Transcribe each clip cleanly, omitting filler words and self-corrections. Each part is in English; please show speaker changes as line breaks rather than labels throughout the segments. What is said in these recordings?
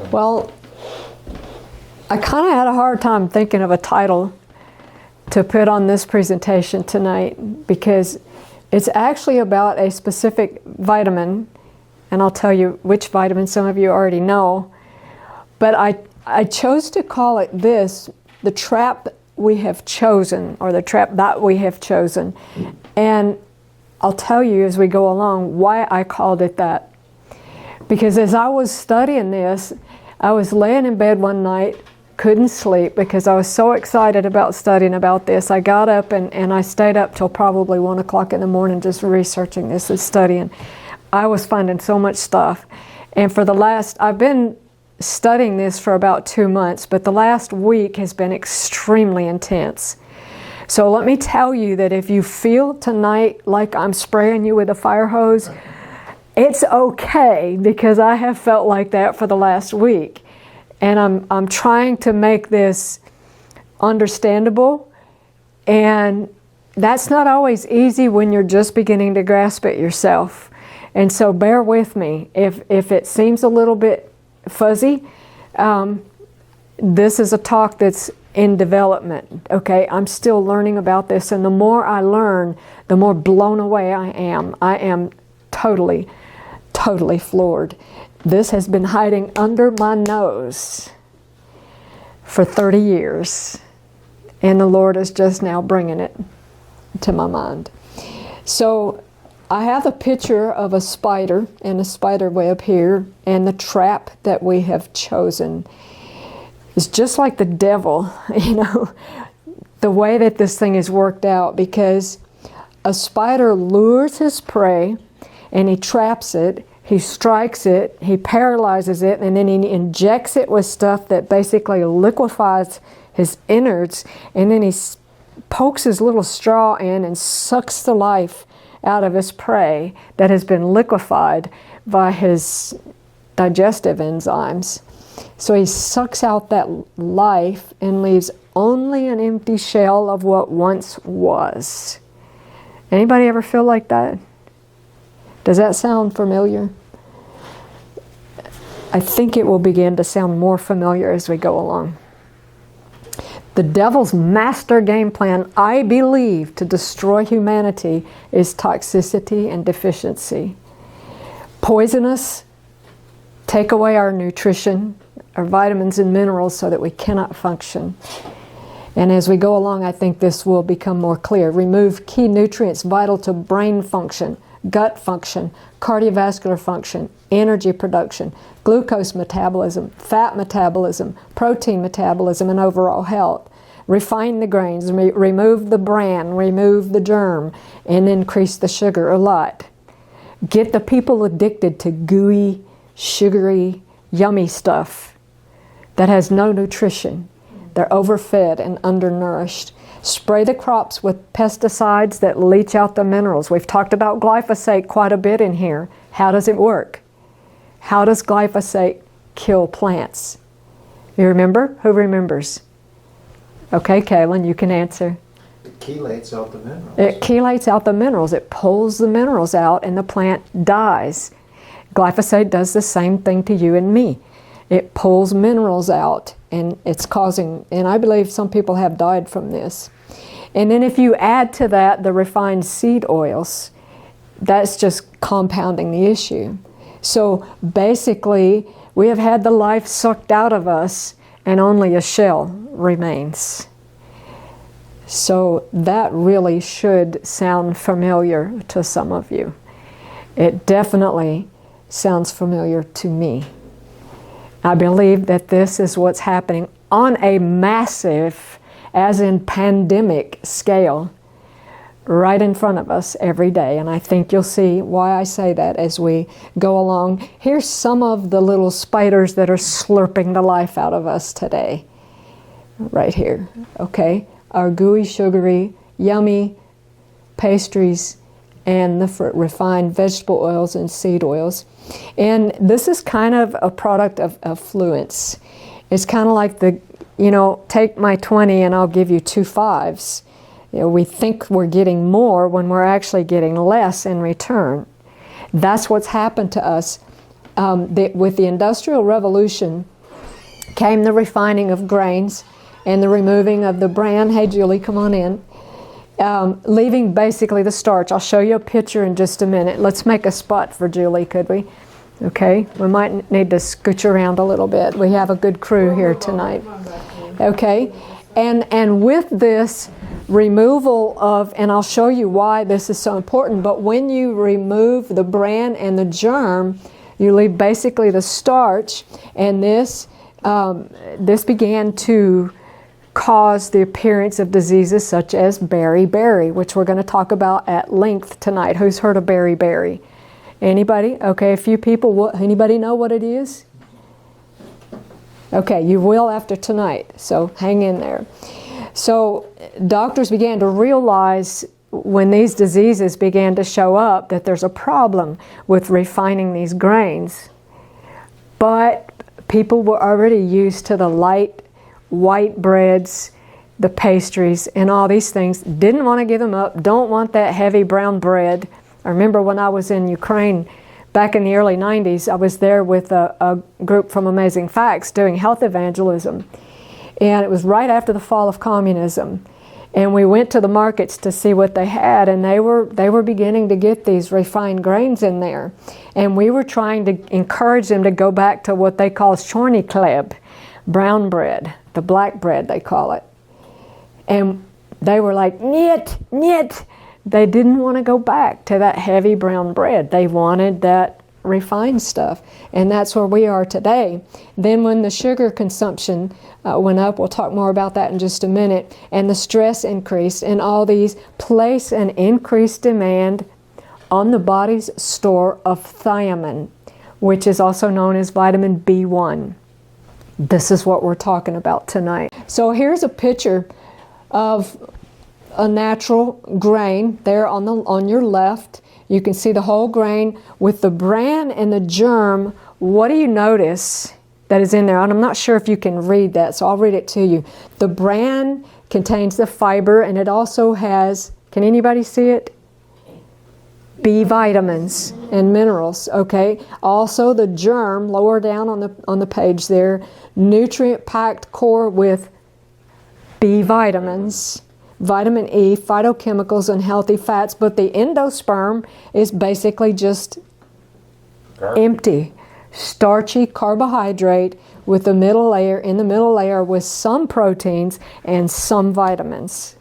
Well, I kind of had a hard time thinking of a title to put on this presentation tonight, because it's actually about a specific vitamin, and I'll tell you which vitamin some of you already know. But I chose to call it this, the trap we have chosen, or the trap that we have chosen. And I'll tell you as we go along why I called it that. Because as I was studying this, I was laying in bed one night, couldn't sleep because I was so excited about studying about this. I got up and I stayed up till probably 1 o'clock in the morning just researching this and studying. I was finding so much stuff. And for the last, I've been studying this for about 2 months, but the last week has been extremely intense. So let me tell you that if you feel tonight like I'm spraying you with a fire hose, it's okay, because I have felt like that for the last week. And I'm trying to make this understandable, and that's not always easy when you're just beginning to grasp it yourself. And so bear with me. If it seems a little bit fuzzy, this is a talk that's in development, okay? I'm still learning about this, and the more I learn, the more blown away I am. I am totally floored. This has been hiding under my nose for 30 years, and the Lord is just now bringing it to my mind. So I have a picture of a spider and a spider web here, and the trap that we have chosen is just like the devil, you know, the way that this thing is worked out, because a spider lures his prey and he traps it. He strikes it, he paralyzes it, and then he injects it with stuff that basically liquefies his innards, and then he pokes his little straw in and sucks the life out of his prey that has been liquefied by his digestive enzymes. So he sucks out that life and leaves only an empty shell of what once was. Anybody ever feel like that? Does that sound familiar? I think it will begin to sound more familiar as we go along. The devil's master game plan, I believe, to destroy humanity is toxicity and deficiency. Poison us, take away our nutrition, our vitamins and minerals so that we cannot function. And as we go along, I think this will become more clear. Remove key nutrients vital to brain function, gut function, cardiovascular function, energy production, glucose metabolism, fat metabolism, protein metabolism, and overall health. Refine the grains, remove the bran, remove the germ, and increase the sugar a lot. Get the people addicted to gooey, sugary, yummy stuff that has no nutrition. They're overfed and undernourished. Spray the crops with pesticides that leach out the minerals. We've talked about glyphosate quite a bit in here. How does it work? How does glyphosate kill plants? You remember? Who remembers? Okay, Kaylin, you can answer.
It chelates out the minerals.
It chelates out the minerals. It pulls the minerals out and the plant dies. Glyphosate does the same thing to you and me. It pulls minerals out, and it's causing, and I believe some people have died from this. And then if you add to that the refined seed oils, that's just compounding the issue. So basically, we have had the life sucked out of us, and only a shell remains. So that really should sound familiar to some of you. It definitely sounds familiar to me. I believe that this is what's happening on a massive, as in pandemic scale, right in front of us every day. And I think you'll see why I say that as we go along. Here's some of the little spiders that are slurping the life out of us today. Right here, okay? Our gooey, sugary, yummy pastries and the refined vegetable oils and seed oils. And this is kind of a product of affluence. It's kind of like the, take my 20 and I'll give you 2 5s. We think we're getting more when we're actually getting less in return. That's what's happened to us with the Industrial Revolution came the refining of grains and the removing of the bran. Hey, Julie, come on in. Leaving basically the starch. I'll show you a picture in just a minute. Let's make a spot for Julie, could we? Okay, we might need to scooch around a little bit. We have a good crew here tonight. Okay, and with this removal of, and I'll show you why this is so important, but when you remove the bran and the germ, you leave basically the starch, and this began to cause the appearance of diseases such as beriberi, which we're going to talk about at length tonight. Who's heard of beriberi? Anybody? Okay, a few people. Anybody know what it is? Okay, you will after tonight, so hang in there. So doctors began to realize when these diseases began to show up that there's a problem with refining these grains. But people were already used to the light white breads, the pastries, and all these things. Didn't want to give them up. Don't want that heavy brown bread. I remember when I was in Ukraine back in the early 90s, I was there with a group from Amazing Facts doing health evangelism. And it was right after the fall of communism. And we went to the markets to see what they had, and they were beginning to get these refined grains in there. And we were trying to encourage them to go back to what they call chorny chleb, brown bread, the black bread they call it. And they were like, niet, niet. They didn't want to go back to that heavy brown bread. They wanted that refined stuff. And that's where we are today. Then when the sugar consumption went up, we'll talk more about that in just a minute, and the stress increased, and all these place an increased demand on the body's store of thiamine, which is also known as vitamin B1. This is what we're talking about tonight. So here's a picture of a natural grain there on your left. You can see the whole grain with the bran and the germ. What do you notice that is in there? And I'm not sure if you can read that, so I'll read it to you. The bran contains the fiber, and it also has, can anybody see it? B vitamins and minerals, okay? Also the germ, lower down on the page there, nutrient-packed core with B vitamins, vitamin E, phytochemicals, and healthy fats, but the endosperm is basically just empty, starchy carbohydrate with the middle layer, in the middle layer with some proteins and some vitamins.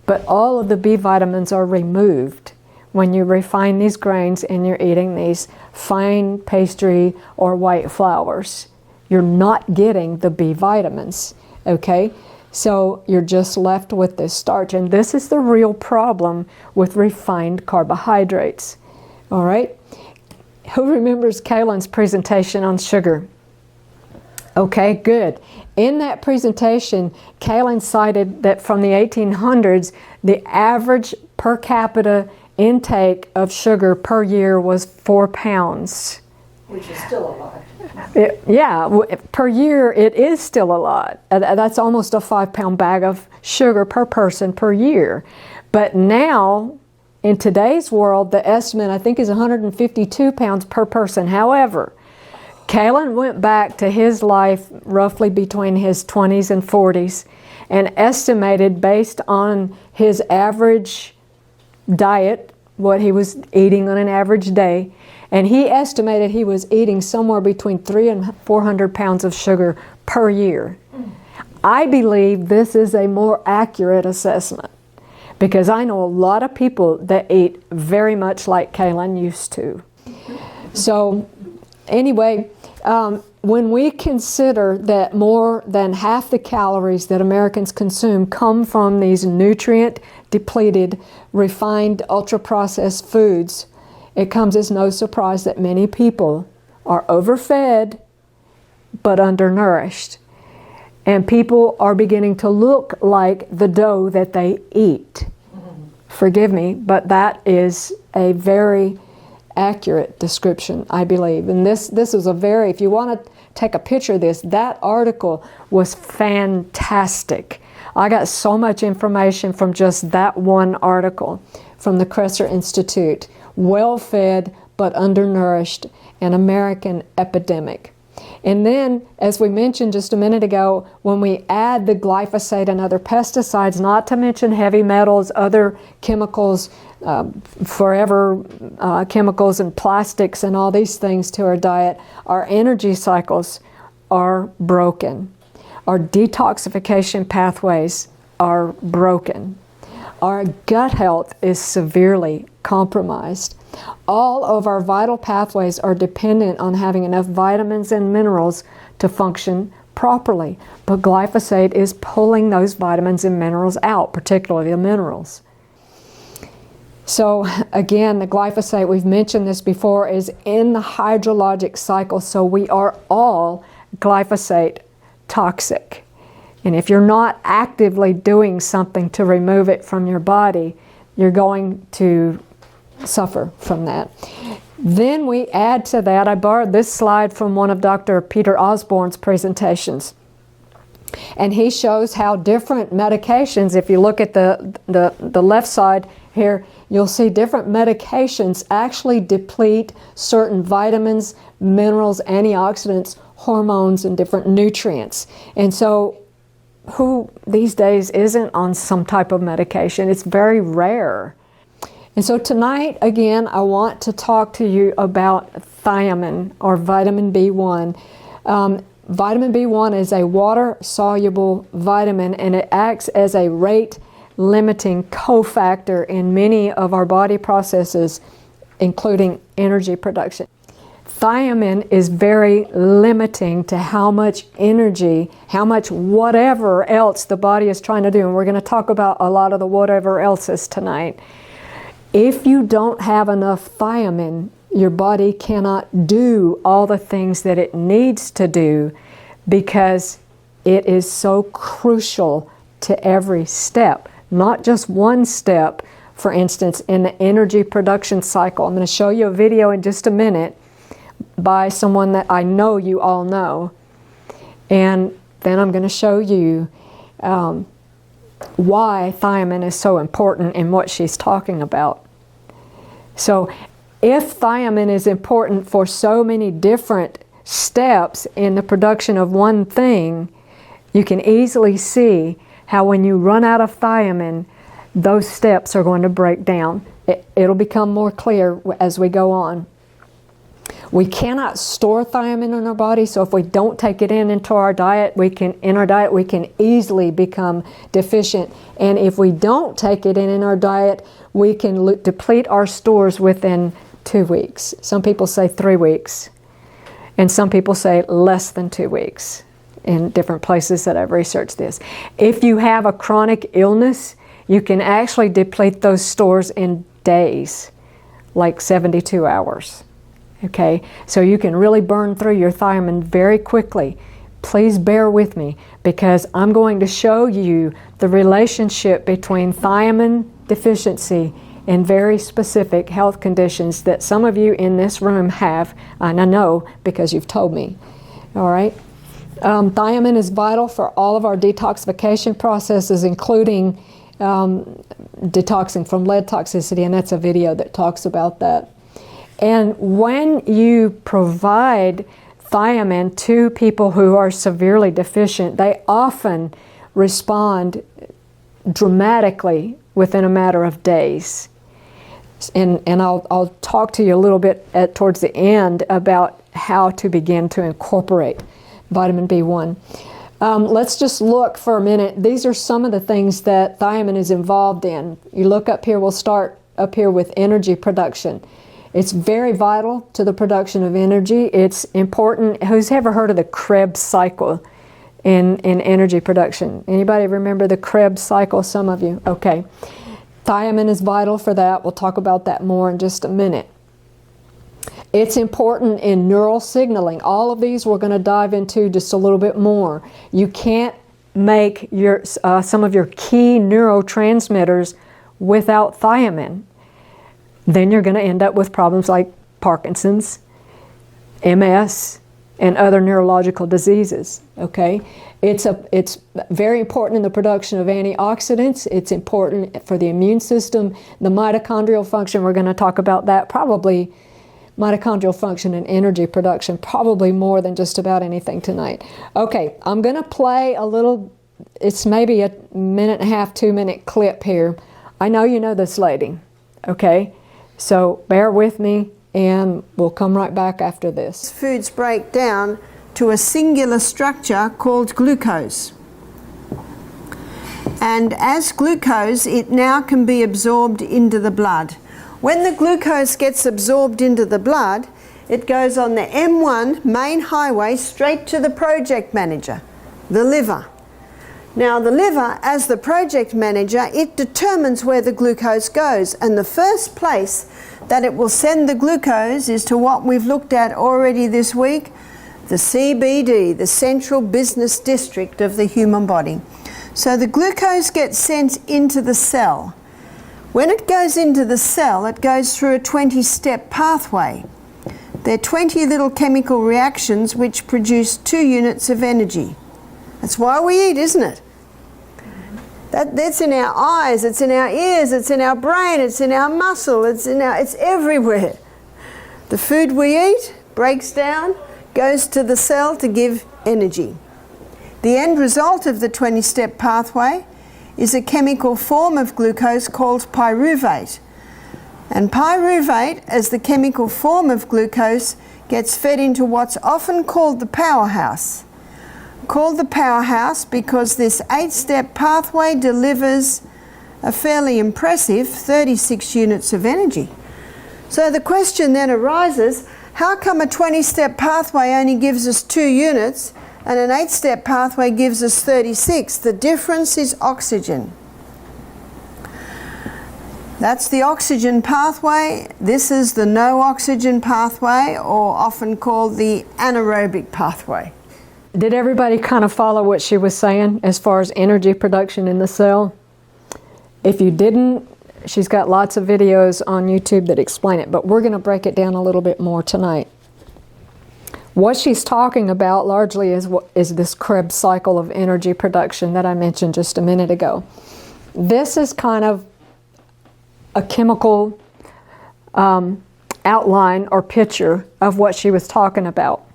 But all of the B vitamins are removed when you refine these grains and you're eating these fine pastry or white flours. You're not getting the B vitamins, okay? So you're just left with this starch, and this is the real problem with refined carbohydrates. All right? Who remembers Kaylin's presentation on sugar? Okay, good. In that presentation, Kaylin cited that from the 1800s, the average per capita intake of sugar per year was 4 pounds.
Which is still a lot.
Per year it is still a lot. That's almost a 5-pound bag of sugar per person per year. But now, in today's world, the estimate I think is 152 pounds per person. However, Kaylin went back to his life roughly between his 20s and 40s and estimated based on his average diet, what he was eating on an average day, and he estimated he was eating somewhere between 300 and 400 pounds of sugar per year. I believe this is a more accurate assessment because I know a lot of people that eat very much like Kaylin used to. So anyway, when we consider that more than half the calories that Americans consume come from these nutrient-depleted, refined, ultra-processed foods, it comes as no surprise that many people are overfed but undernourished. And people are beginning to look like the dough that they eat. Forgive me, but that is a very accurate description, I believe. And this is a very, if you want to take a picture of this, that article was fantastic. I got so much information from just that one article from the Kresser Institute. Well-fed but undernourished, an American epidemic. And then, as we mentioned just a minute ago, when we add the glyphosate and other pesticides, not to mention heavy metals, other chemicals, forever chemicals and plastics and all these things to our diet, our energy cycles are broken. Our detoxification pathways are broken. Our gut health is severely compromised. All of our vital pathways are dependent on having enough vitamins and minerals to function properly. But glyphosate is pulling those vitamins and minerals out, particularly the minerals. So again, the glyphosate, we've mentioned this before, is in the hydrologic cycle, so we are all glyphosate toxic. And if you're not actively doing something to remove it from your body, you're going to suffer from that. Then we add to that, I borrowed this slide from one of Dr. Peter Osborne's presentations. And he shows how different medications, if you look at the left side here, you'll see different medications actually deplete certain vitamins, minerals, antioxidants, hormones, and different nutrients. And so who these days isn't on some type of medication? It's very rare. And so tonight, again, I want to talk to you about thiamine, or vitamin B1. Vitamin B1 is a water-soluble vitamin, and it acts as a rate-limiting cofactor in many of our body processes, including energy production. Thiamine is very limiting to how much energy, how much whatever else the body is trying to do. And we're going to talk about a lot of the whatever else's tonight. If you don't have enough thiamine, your body cannot do all the things that it needs to do because it is so crucial to every step, not just one step, for instance, in the energy production cycle. I'm going to show you a video in just a minute by someone that I know you all know. And then I'm going to show you why thiamine is so important in what she's talking about. So if thiamine is important for so many different steps in the production of one thing, you can easily see how when you run out of thiamine, those steps are going to break down. It'll become more clear as we go on. We cannot store thiamine in our body, so if we don't take it into our diet, we can easily become deficient. And if we don't take it in our diet, we can deplete our stores within 2 weeks. Some people say 3 weeks, and some people say less than 2 weeks in different places that I've researched this. If you have a chronic illness, you can actually deplete those stores in days, like 72 hours. Okay, so you can really burn through your thiamine very quickly. Please bear with me, because I'm going to show you the relationship between thiamine deficiency and very specific health conditions that some of you in this room have, and I know because you've told me. All right, thiamine is vital for all of our detoxification processes, including detoxing from lead toxicity, and that's a video that talks about that. And when you provide thiamine to people who are severely deficient, they often respond dramatically within a matter of days. And I'll talk to you a little bit towards the end about how to begin to incorporate vitamin B1. Let's just look for a minute. These are some of the things that thiamine is involved in. You look up here, we'll start up here with energy production. It's very vital to the production of energy. It's important. Who's ever heard of the Krebs cycle in energy production? Anybody remember the Krebs cycle? Some of you. Okay. Thiamine is vital for that. We'll talk about that more in just a minute. It's important in neural signaling. All of these we're going to dive into just a little bit more. You can't make your some of your key neurotransmitters without thiamine. Then you're going to end up with problems like Parkinson's, MS, and other neurological diseases. Okay, it's very important in the production of antioxidants. It's important for the immune system, the mitochondrial function. We're going to talk about that probably mitochondrial function and energy production, probably more than just about anything tonight. Okay, I'm going to play a little, it's maybe a minute and a half, 2-minute clip here. I know you know this lady, okay? So bear with me and we'll come right back after this.
Foods break down to a singular structure called glucose. And as glucose, it now can be absorbed into the blood. When the glucose gets absorbed into the blood, it goes on the M1 main highway straight to the project manager, the liver. Now the liver, as the project manager, it determines where the glucose goes, and the first place that it will send the glucose is to what we've looked at already this week, the CBD, the Central Business District of the human body. So the glucose gets sent into the cell. When it goes into the cell, it goes through a 20-step pathway. There are 20 little chemical reactions which produce 2 units of energy. That's why we eat, isn't it? That's in our eyes, it's in our ears, it's in our brain, it's in our muscle, it's everywhere. The food we eat breaks down, goes to the cell to give energy. The end result of the 20-step pathway is a chemical form of glucose called pyruvate. And pyruvate, as the chemical form of glucose, gets fed into what's often called the powerhouse. Called the powerhouse because this 8-step pathway delivers a fairly impressive 36 units of energy. So the question then arises, how come a 20-step pathway only gives us 2 units and an 8-step pathway gives us 36? The difference is oxygen. That's the oxygen pathway. This is the no oxygen pathway, or often called the anaerobic pathway.
Did everybody kind of follow what she was saying as far as energy production in the cell? If you didn't, she's got lots of videos on YouTube that explain it, but we're going to break it down a little bit more tonight. What she's talking about largely is this Krebs cycle of energy production that I mentioned just a minute ago. This is kind of a chemical outline or picture of what she was talking about.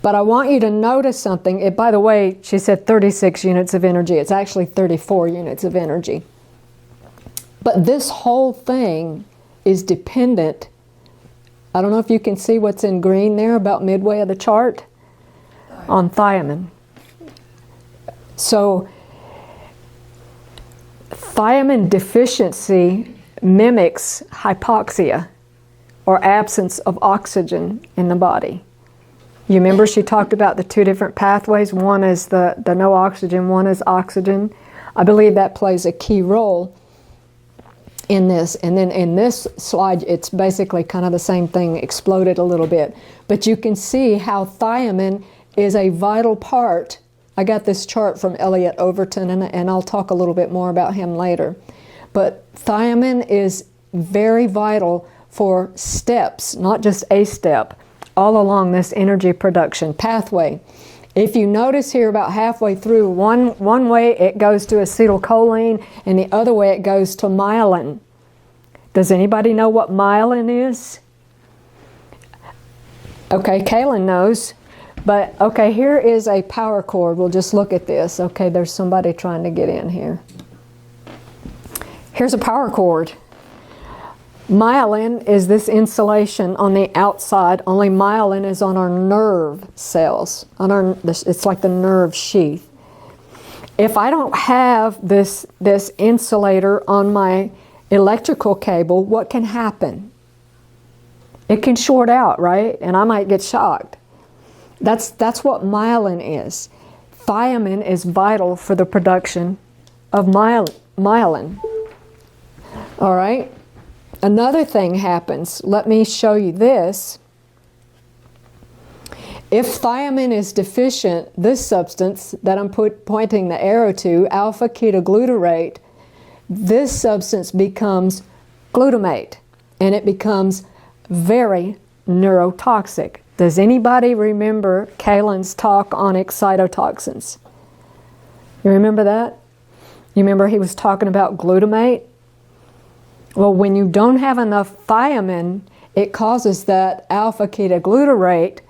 But I want you to notice something. By the way, she said 36 units of energy. It's actually 34 units of energy. But this whole thing is dependent. I don't know if you can see what's in green there about midway of the chart on thiamine. So thiamine deficiency mimics hypoxia or absence of oxygen in the body. You remember she talked about the 2 different pathways. One is the no oxygen, one is oxygen. I believe that plays a key role in this. And then in this slide, it's basically kind of the same thing, exploded a little bit. But you can see how thiamine is a vital part. I got this chart from Elliot Overton, and I'll talk a little bit more about him later. But thiamine is very vital for steps, not just a step, all along this energy production pathway. If you notice here about halfway through, one way it goes to acetylcholine and the other way it goes to myelin. Does anybody know what myelin is? Okay, Kaylin knows. But okay, here is a power cord. We'll just look at this. Okay, there's somebody trying to get in here. Here's a power cord. Myelin is this insulation on the outside, only myelin is on our nerve cells. It's like the nerve sheath. If I don't have this insulator on my electrical cable, what can happen? It can short out, right? And I might get shocked. That's what myelin is. Thiamine is vital for the production of myelin. All right? Another thing happens. Let me show you this. If thiamine is deficient, this substance that I'm pointing the arrow to, alpha-ketoglutarate, this substance becomes glutamate, and it becomes very neurotoxic. Does anybody remember Kaylin's talk on excitotoxins? You remember that? You remember he was talking about glutamate? Well, when you don't have enough thiamine it causes that alpha-ketoglutarate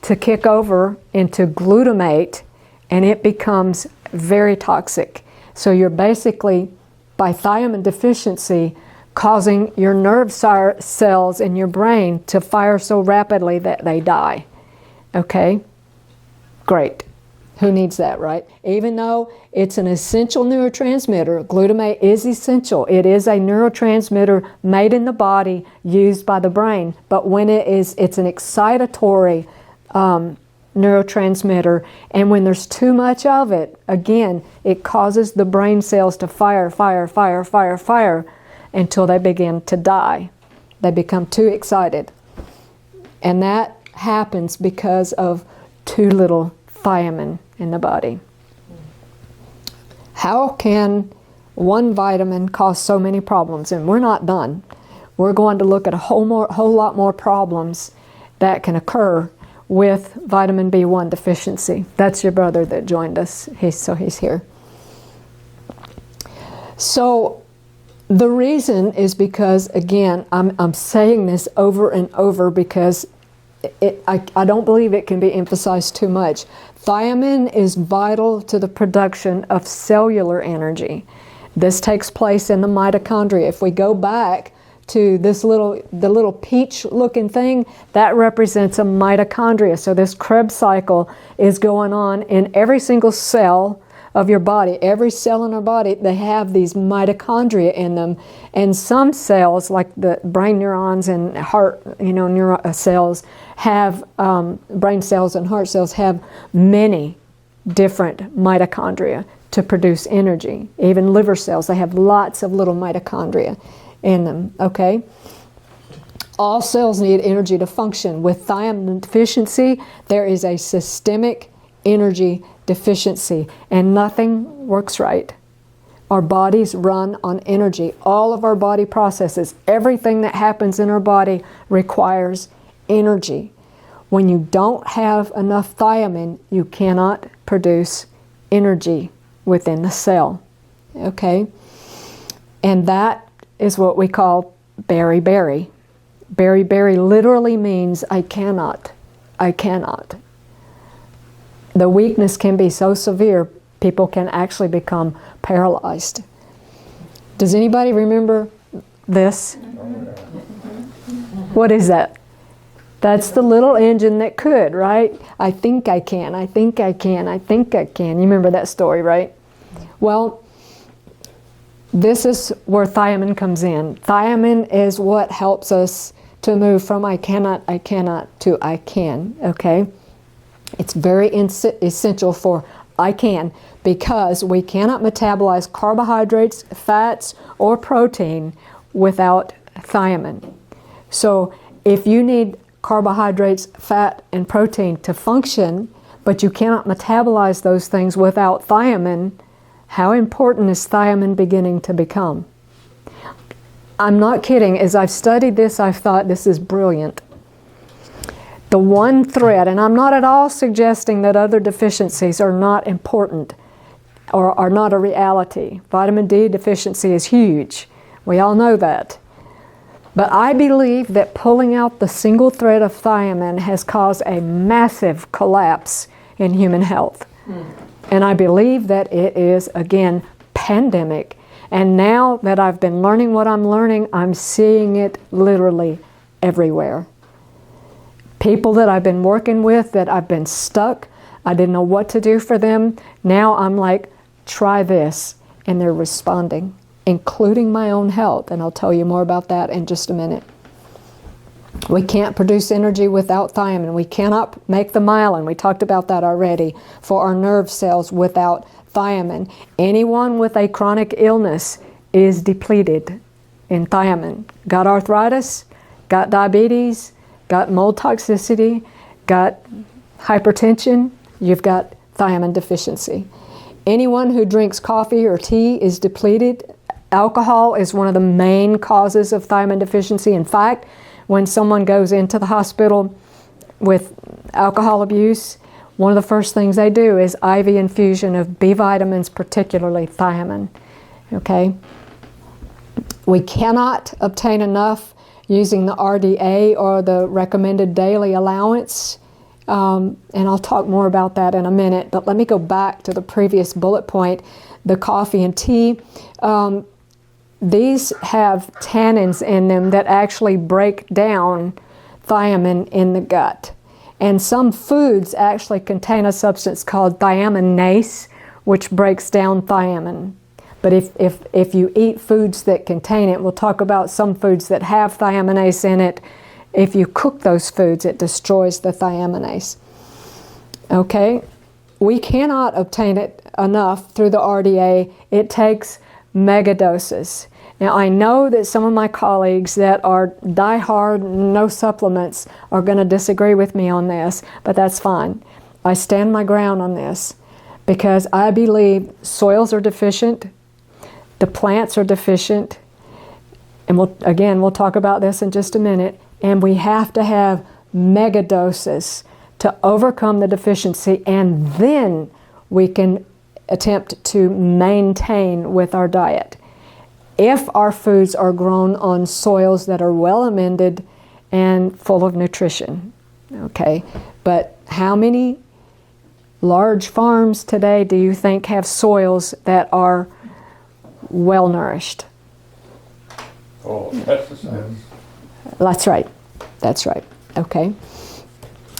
to kick over into glutamate, and it becomes very toxic. So you're basically, by thiamine deficiency, causing your nerve cells in your brain to fire so rapidly that they die. Okay? Great. Who needs that, right? Even though it's an essential neurotransmitter, glutamate is essential. It is a neurotransmitter made in the body, used by the brain. But when it's an excitatory neurotransmitter, and when there's too much of it, again, it causes the brain cells to fire until they begin to die. They become too excited. And that happens because of too little thiamine in the body. How can one vitamin cause so many problems? And we're not done. We're going to look at a whole lot more problems that can occur with vitamin B1 deficiency. That's your brother that joined us. He's here. So the reason is because, again, I'm saying this over and over because I don't believe it can be emphasized too much. Thiamine is vital to the production of cellular energy. This takes place in the mitochondria. If we go back to the little peach-looking thing, that represents a mitochondria. So this Krebs cycle is going on in every single cell of your body. Every cell in our body, they have these mitochondria in them. And some cells, like the brain neurons and heart, cells, have brain cells and heart cells have many different mitochondria to produce energy. Even liver cells, they have lots of little mitochondria in them. Okay. All cells need energy to function. With thiamine deficiency, there is a systemic energy deficiency, and nothing works right. Our bodies run on energy. All of our body processes, everything that happens in our body requires energy. When you don't have enough thiamine, you cannot produce energy within the cell. Okay? And that is what we call beriberi. Beriberi literally means I cannot. I cannot. The weakness can be so severe, people can actually become paralyzed. Does anybody remember this? What is that? That's the little engine that could, right? I think I can, I think I can, I think I can. You remember that story, right? Well, this is where thiamine comes in. Thiamine is what helps us to move from I cannot to I can, okay? It's very essential for I can, because we cannot metabolize carbohydrates, fats, or protein without thiamine. So if you need carbohydrates, fat, and protein to function, but you cannot metabolize those things without thiamine, how important is thiamine beginning to become? I'm not kidding. As I've studied this, I've thought this is brilliant. The one thread, and I'm not at all suggesting that other deficiencies are not important or are not a reality. Vitamin D deficiency is huge. We all know that. But I believe that pulling out the single thread of thiamine has caused a massive collapse in human health. And I believe that it is, again, pandemic. And now that I've been learning what I'm learning, I'm seeing it literally everywhere. People that I've been working with, that I've been stuck, I didn't know what to do for them. Now I'm like, try this. And they're responding, including my own health. And I'll tell you more about that in just a minute. We can't produce energy without thiamine. We cannot make the myelin. We talked about that already for our nerve cells without thiamine. Anyone with a chronic illness is depleted in thiamine. Got arthritis, got diabetes, got mold toxicity, got hypertension, you've got thiamine deficiency. Anyone who drinks coffee or tea is depleted. Alcohol is one of the main causes of thiamine deficiency. In fact, when someone goes into the hospital with alcohol abuse, one of the first things they do is IV infusion of B vitamins, particularly thiamine. Okay? We cannot obtain enough, using the RDA, or the recommended daily allowance. And I'll talk more about that in a minute, but let me go back to the previous bullet point, the coffee and tea. These have tannins in them that actually break down thiamine in the gut. And some foods actually contain a substance called thiaminase, which breaks down thiamine. But if you eat foods that contain it, we'll talk about some foods that have thiaminase in it. If you cook those foods, it destroys the thiaminase. Okay? We cannot obtain it enough through the RDA. It takes megadoses. Now, I know that some of my colleagues that are diehard, no supplements, are going to disagree with me on this, but that's fine. I stand my ground on this because I believe soils are deficient, the plants are deficient, and we'll talk about this in just a minute, and we have to have megadoses to overcome the deficiency, and then we can attempt to maintain with our diet. If our foods are grown on soils that are well amended and full of nutrition, okay? But how many large farms today do you think have soils that are well nourished?
Oh, pesticides.
That's right. That's right. Okay.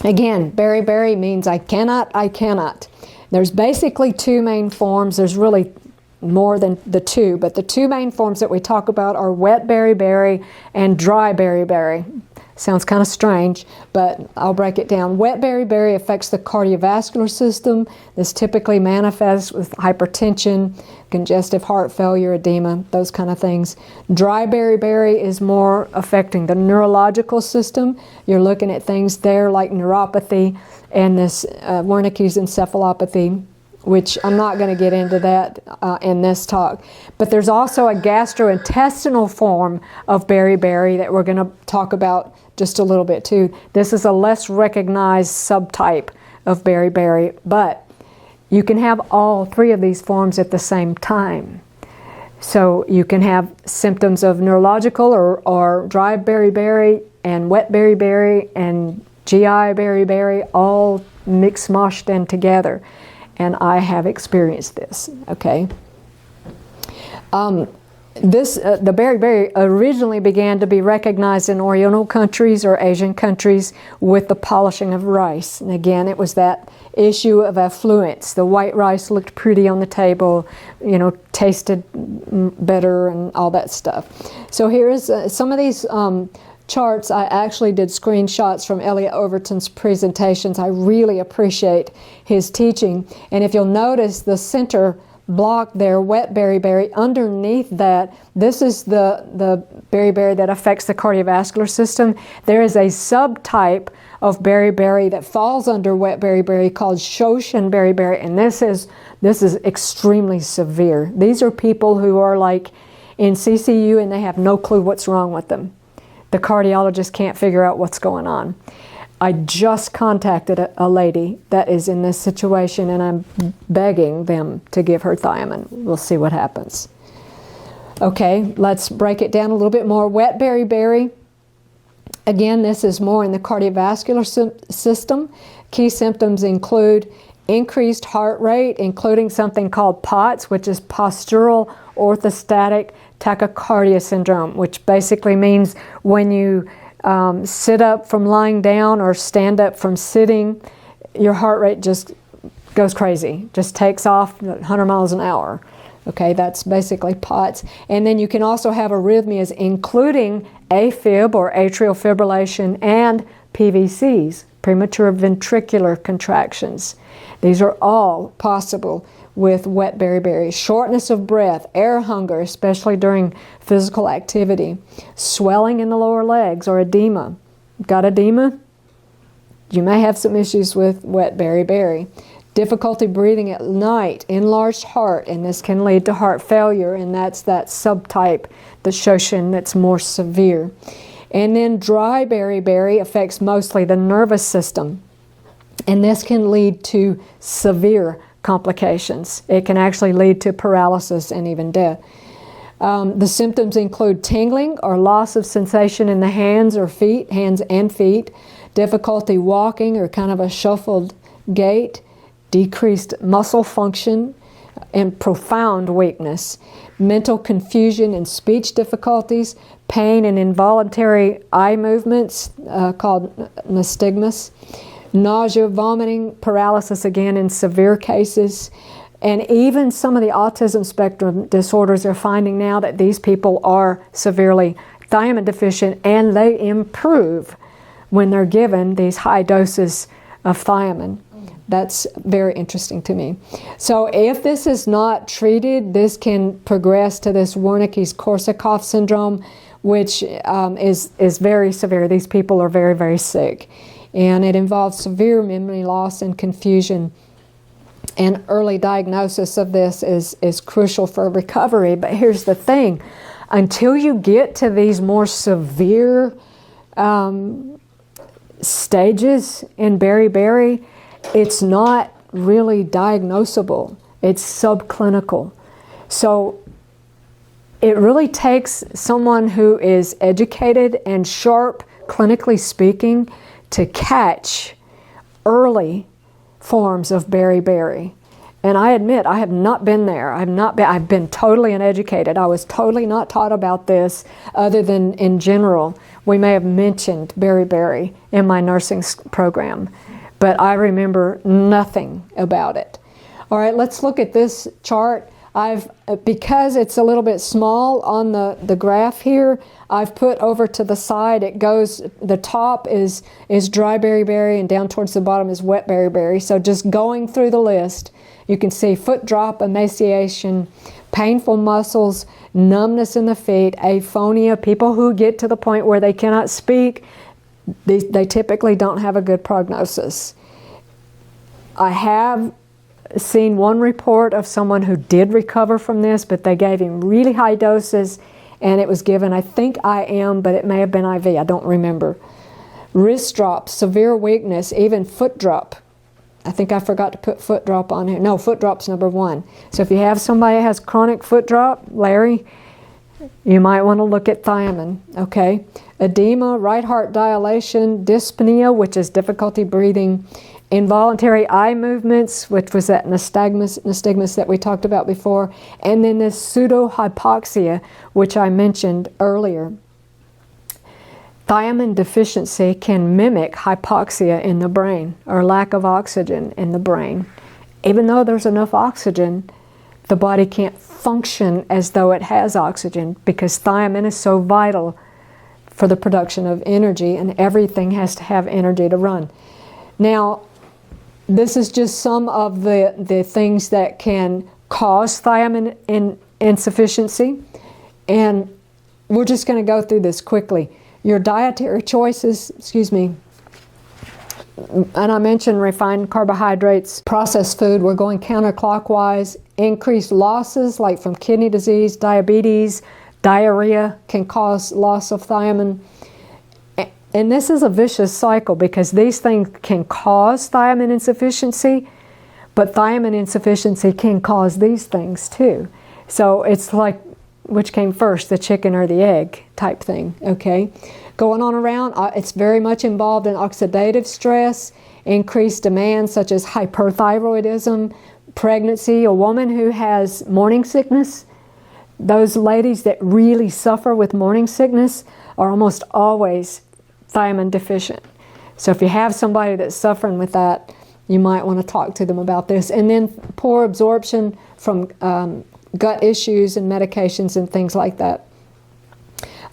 Again, beriberi means I cannot. There's basically two main forms. There's really more than the two, but the two main forms that we talk about are wet beriberi and dry beriberi. Sounds kind of strange, but I'll break it down. Wet beriberi affects the cardiovascular system. This typically manifests with hypertension, congestive heart failure, edema, those kind of things. Dry beriberi is more affecting the neurological system. You're looking at things there like neuropathy and this Wernicke's encephalopathy, which I'm not going to get into that in this talk. But there's also a gastrointestinal form of beriberi that we're going to talk about just a little bit too. This is a less recognized subtype of beriberi, but you can have all three of these forms at the same time. So you can have symptoms of neurological or dry beriberi and wet beriberi and GI beriberi all mixed, moshed in together. And I have experienced this, okay? The beriberi originally began to be recognized in Oriental countries or Asian countries with the polishing of rice. And again, it was that issue of affluence. The white rice looked pretty on the table, tasted better and all that stuff. So here is some of these charts. I actually did screenshots from Elliot Overton's presentations. I really appreciate his teaching. And if you'll notice the center block there, wet beriberi, underneath that, this is the beriberi that affects the cardiovascular system. There is a subtype of beriberi that falls under wet beriberi called Shoshin beriberi, and this is extremely severe. These are people who are like in CCU and they have no clue what's wrong with them. The cardiologist can't figure out what's going on. I just contacted a lady that is in this situation, and I'm begging them to give her thiamine. We'll see what happens. Okay, let's break it down a little bit more. Wet beriberi. Again, this is more in the cardiovascular system. Key symptoms include increased heart rate, including something called POTS, which is postural orthostatic tachycardia syndrome, which basically means when you sit up from lying down or stand up from sitting, your heart rate just goes crazy, just takes off 100 miles an hour. Okay, that's basically POTS. And then you can also have arrhythmias, including AFib or atrial fibrillation and PVCs, premature ventricular contractions. These are all possible with wet beriberi. Shortness of breath, air hunger, especially during physical activity, swelling in the lower legs or edema. Got edema? You may have some issues with wet beriberi. Difficulty breathing at night, enlarged heart, and this can lead to heart failure, and that's that subtype, the Shoshin, that's more severe. And then dry beriberi affects mostly the nervous system, and this can lead to severe complications. It can actually lead to paralysis and even death. The symptoms include tingling or loss of sensation in the hands and feet, difficulty walking or kind of a shuffled gait, decreased muscle function, and profound weakness, mental confusion and speech difficulties, pain and involuntary eye movements called nystagmus, nausea, vomiting, paralysis again in severe cases, and even some of the autism spectrum disorders are finding now that these people are severely thiamine deficient, and they improve when they're given these high doses of thiamine. That's very interesting to me. So if this is not treated, this can progress to this Wernicke's-Korsakoff syndrome, which is very severe. These people are very, very sick. And it involves severe memory loss and confusion. And early diagnosis of this is crucial for recovery. But here's the thing. Until you get to these more severe stages in beriberi, it's not really diagnosable. It's subclinical. So it really takes someone who is educated and sharp, clinically speaking, to catch early forms of beriberi. And I admit, I have not been there. I've been totally uneducated. I was totally not taught about this other than in general. We may have mentioned beriberi in my nursing program, but I remember nothing about it. All right, let's look at this chart. Because it's a little bit small on the graph here, I've put over to the side, the top is dry beriberi and down towards the bottom is wet beriberi. So just going through the list, you can see foot drop, emaciation, painful muscles, numbness in the feet, aphonia, people who get to the point where they cannot speak, they typically don't have a good prognosis. I have seen one report of someone who did recover from this, but they gave him really high doses, and it was given, I think IM, but it may have been IV, I don't remember. Wrist drop, severe weakness, even foot drop. I think I forgot to put foot drop on here. No, foot drop's number 1. So if you have somebody that has chronic foot drop, Larry, you might want to look at thiamine, okay? Edema, right heart dilation, dyspnea, which is difficulty breathing, involuntary eye movements, which was that nystagmus that we talked about before, and then this pseudohypoxia, which I mentioned earlier. Thiamine deficiency can mimic hypoxia in the brain, or lack of oxygen in the brain. Even though there's enough oxygen, the body can't function as though it has oxygen, because thiamine is so vital for the production of energy, and everything has to have energy to run. Now, this is just some of the things that can cause thiamine insufficiency, and we're just going to go through this quickly. Your dietary choices, and I mentioned refined carbohydrates, processed food, we're going counterclockwise. Increased losses like from kidney disease, diabetes, diarrhea can cause loss of thiamine. And this is a vicious cycle because these things can cause thiamine insufficiency, but thiamine insufficiency can cause these things too. So it's like, which came first, the chicken or the egg type thing, okay? Going on around, it's very much involved in oxidative stress, increased demands such as hyperthyroidism, pregnancy, a woman who has morning sickness. Those ladies that really suffer with morning sickness are almost always thiamine deficient. So if you have somebody that's suffering with that, you might want to talk to them about this. And then poor absorption from gut issues and medications and things like that.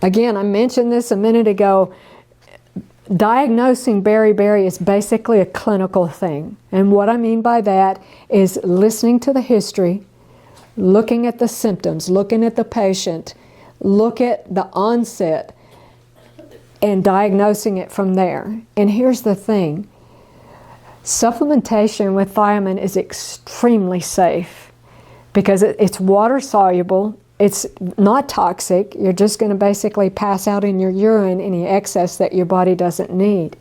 Again, I mentioned this a minute ago. Diagnosing beriberi is basically a clinical thing. And what I mean by that is listening to the history, looking at the symptoms, looking at the patient, look at the onset, and diagnosing it from there. And here's the thing. Supplementation with thiamine is extremely safe because it's water soluble, it's not toxic, you're just going to basically pass out in your urine any excess that your body doesn't need.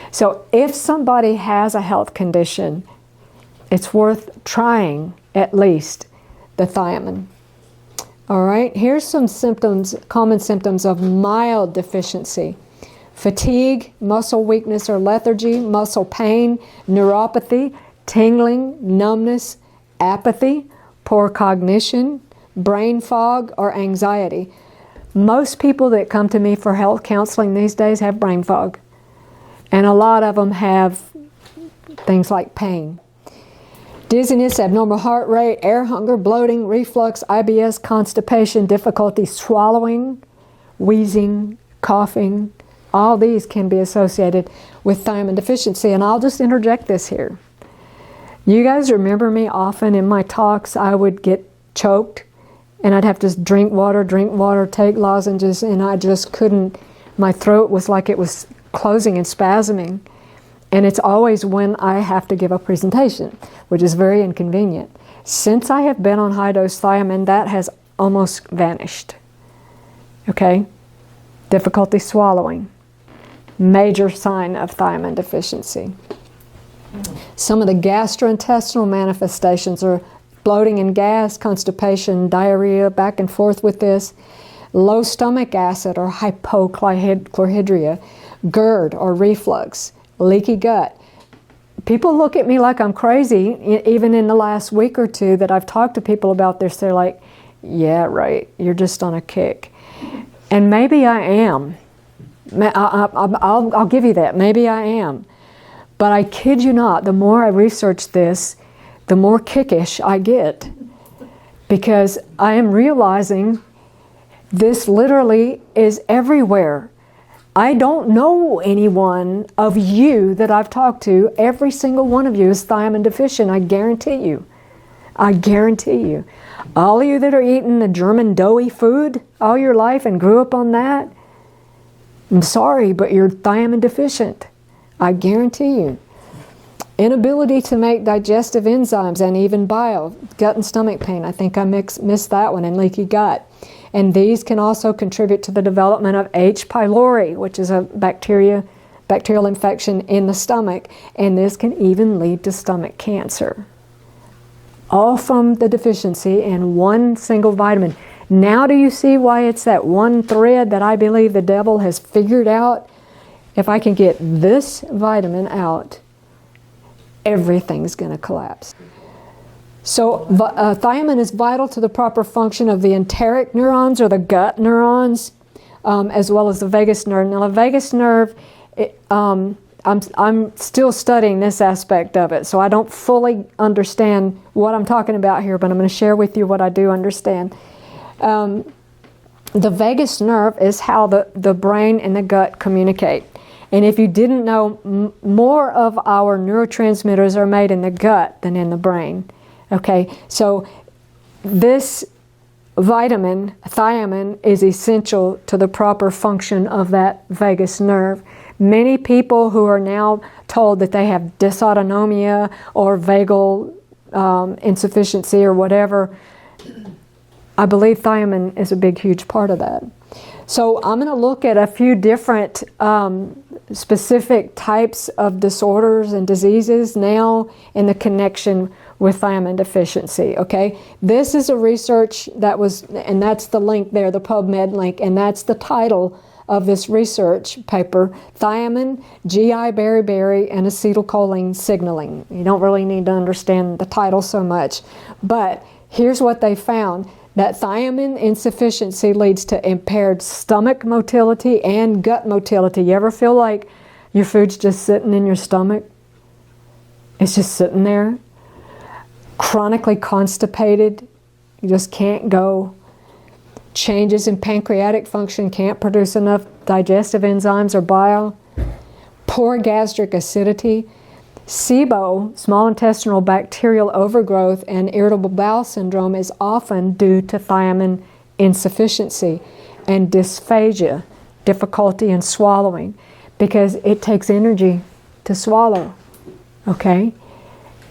So if somebody has a health condition, it's worth trying at least the thiamine. All right, here's some symptoms, common symptoms of mild deficiency. Fatigue, muscle weakness or lethargy, muscle pain, neuropathy, tingling, numbness, apathy, poor cognition, brain fog, or anxiety. Most people that come to me for health counseling these days have brain fog. And a lot of them have things like pain. Dizziness, abnormal heart rate, air hunger, bloating, reflux, IBS, constipation, difficulty swallowing, wheezing, coughing. All these can be associated with thiamine deficiency. And I'll just interject this here. You guys remember me often in my talks, I would get choked and I'd have to drink water, take lozenges, and I just couldn't. My throat was like it was closing and spasming. And it's always when I have to give a presentation, which is very inconvenient. Since I have been on high-dose thiamine, that has almost vanished. Okay? Difficulty swallowing. Major sign of thiamine deficiency. Some of the gastrointestinal manifestations are bloating and gas, constipation, diarrhea, back and forth with this. Low stomach acid or hypochlorhydria, GERD or reflux, leaky gut. People look at me like I'm crazy, even in the last week or two that I've talked to people about this. They're like, yeah, right, you're just on a kick. And maybe I am. I'll give you that. Maybe I am. But I kid you not, the more I research this, the more kickish I get. Because I am realizing this literally is everywhere. I don't know anyone of you that I've talked to. Every single one of you is thiamine deficient. I guarantee you. I guarantee you. All of you that are eating the German doughy food all your life and grew up on that, I'm sorry, but you're thiamine deficient. I guarantee you. Inability to make digestive enzymes and even bile, gut and stomach pain. I think I missed that one, and leaky gut. And these can also contribute to the development of H. pylori, which is a bacterial infection in the stomach, and this can even lead to stomach cancer. All from the deficiency in one single vitamin. Now do you see why it's that one thread that I believe the devil has figured out? If I can get this vitamin out, everything's going to collapse. So thiamine is vital to the proper function of the enteric neurons or the gut neurons, as well as the vagus nerve. Now the vagus nerve, I'm still studying this aspect of it, so I don't fully understand what I'm talking about here, but I'm going to share with you what I do understand. The vagus nerve is how the brain and the gut communicate. And if you didn't know, more of our neurotransmitters are made in the gut than in the brain. Okay, so this vitamin, thiamine, is essential to the proper function of that vagus nerve. Many people who are now told that they have dysautonomia or vagal insufficiency or whatever, I believe thiamine is a big, huge part of that. So I'm going to look at a few different specific types of disorders and diseases now in the connection with thiamine deficiency, okay? This is a research that was, and that's the link there, the PubMed link, and that's the title of this research paper, Thiamine, GI beriberi, and acetylcholine signaling. You don't really need to understand the title so much, but here's what they found. That thiamine insufficiency leads to impaired stomach motility and gut motility. You ever feel like your food's just sitting in your stomach? It's just sitting there. Chronically constipated. You just can't go. Changes in pancreatic function, can't produce enough digestive enzymes or bile. Poor gastric acidity. SIBO, small intestinal bacterial overgrowth, and irritable bowel syndrome is often due to thiamine insufficiency, and dysphagia, difficulty in swallowing, because it takes energy to swallow, okay?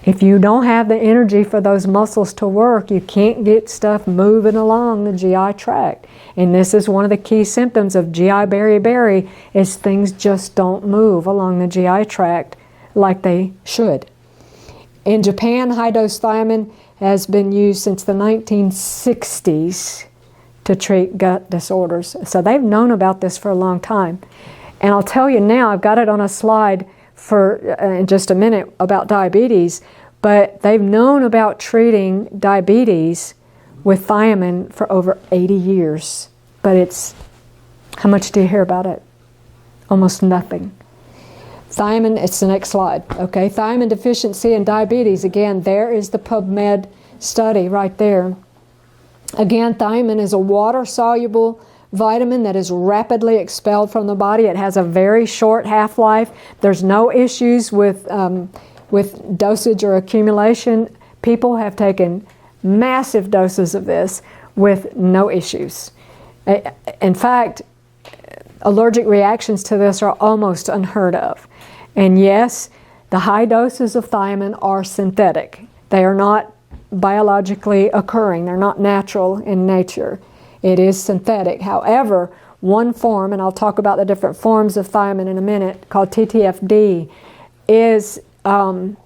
If you don't have the energy for those muscles to work, you can't get stuff moving along the GI tract. And this is one of the key symptoms of GI beriberi, is things just don't move along the GI tract like they should. In Japan, high-dose thiamine has been used since the 1960s to treat gut disorders. So they've known about this for a long time. And I'll tell you now, I've got it on a slide for in just a minute about diabetes, but they've known about treating diabetes with thiamine for over 80 years. But it's, how much do you hear about it? Almost nothing. Thiamine, it's the next slide, okay? Thiamine deficiency and diabetes, again, there is the PubMed study right there. Again, thiamine is a water-soluble vitamin that is rapidly expelled from the body. It has a very short half-life. There's no issues with dosage or accumulation. People have taken massive doses of this with no issues. In fact, allergic reactions to this are almost unheard of. And yes, the high doses of thiamine are synthetic. They are not biologically occurring. They're not natural in nature. It is synthetic. However, one form, and I'll talk about the different forms of thiamine in a minute, called TTFD, is, I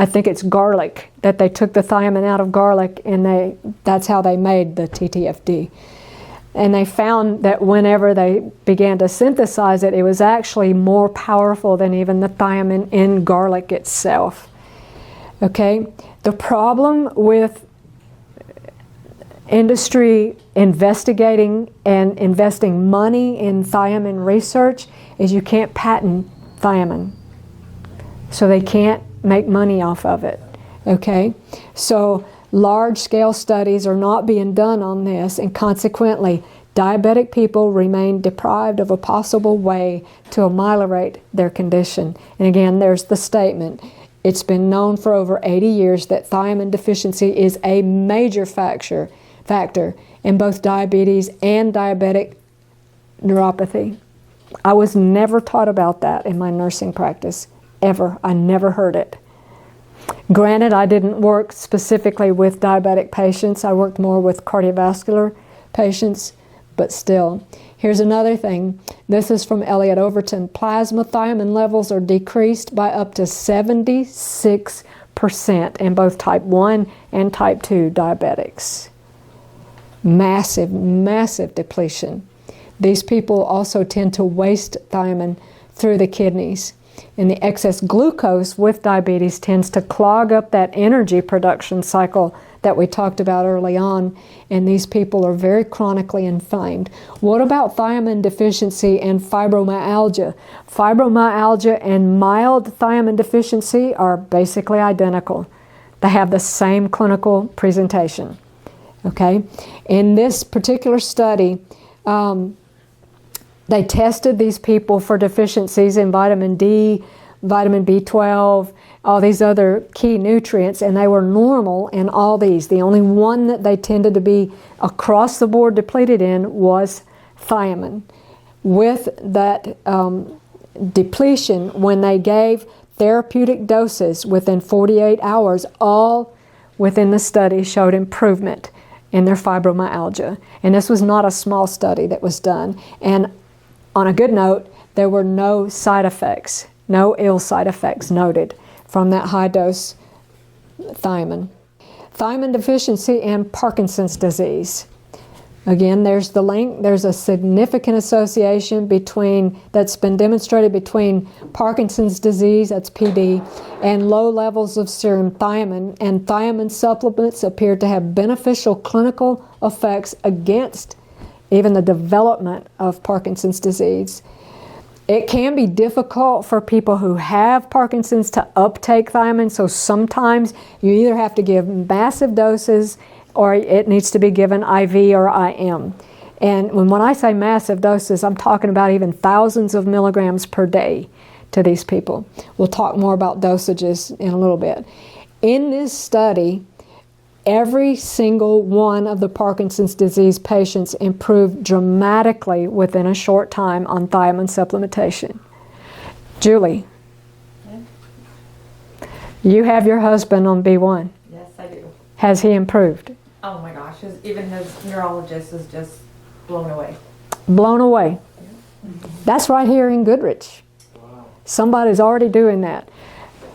think it's garlic, that they took the thiamine out of garlic and that's how they made the TTFD. And they found that whenever they began to synthesize it, it was actually more powerful than even the thiamine in garlic itself. Okay? The problem with industry investigating and investing money in thiamine research is you can't patent thiamine. So they can't make money off of it. Okay? So large-scale studies are not being done on this, and consequently, diabetic people remain deprived of a possible way to ameliorate their condition. And again, there's the statement. It's been known for over 80 years that thiamine deficiency is a major factor in both diabetes and diabetic neuropathy. I was never taught about that in my nursing practice, ever. I never heard it. Granted, I didn't work specifically with diabetic patients. I worked more with cardiovascular patients, but still. Here's another thing. This is from Elliot Overton. Plasma thiamine levels are decreased by up to 76% in both type 1 and type 2 diabetics. Massive, massive depletion. These people also tend to waste thiamine through the kidneys. And the excess glucose with diabetes tends to clog up that energy production cycle that we talked about early on, and these people are very chronically inflamed. What about thiamine deficiency and fibromyalgia? Fibromyalgia and mild thiamine deficiency are basically identical. They have the same clinical presentation. Okay? In this particular study, they tested these people for deficiencies in vitamin D, vitamin B12, all these other key nutrients, and they were normal in all these. The only one that they tended to be across the board depleted in was thiamine. With that depletion, when they gave therapeutic doses within 48 hours, all within the study showed improvement in their fibromyalgia. And this was not a small study that was done. And on a good note, there were no side effects, no ill side effects noted from that high dose thiamine. Thiamine deficiency and Parkinson's disease. Again, there's the link. There's a significant association that's been demonstrated between Parkinson's disease, that's PD, and low levels of serum thiamine. And thiamine supplements appear to have beneficial clinical effects against even the development of Parkinson's disease. It can be difficult for people who have Parkinson's to uptake thiamine, so sometimes you either have to give massive doses or it needs to be given IV or IM. And when I say massive doses, I'm talking about even thousands of milligrams per day to these people. We'll talk more about dosages in a little bit. In this study, every single one of the Parkinson's disease patients improved dramatically within a short time on thiamine supplementation. Julie, you have your husband on B1.
Yes, I do.
Has he improved?
Oh my gosh, even his neurologist is just blown away.
Blown away. That's right here in Goodrich.
Wow.
Somebody's already doing that.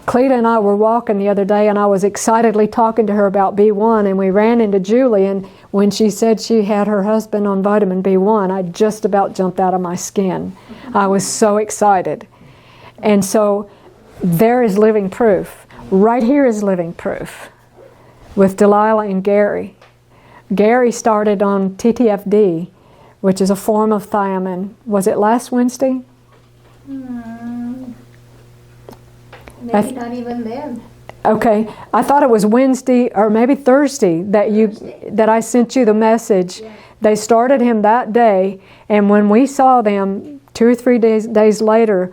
Cleta and I were walking the other day, and I was excitedly talking to her about B1, and we ran into Julie, and when she said she had her husband on vitamin B1, I just about jumped out of my skin. I was so excited. And so there is living proof. Right here is living proof with Delilah and Gary. Gary started on TTFD, which is a form of thiamine. Was it last Wednesday?
Maybe not even then.
Okay, I thought it was Wednesday or maybe Thursday that I sent you the message.
Yeah.
They started him that day, and when we saw them 2 or 3 days later,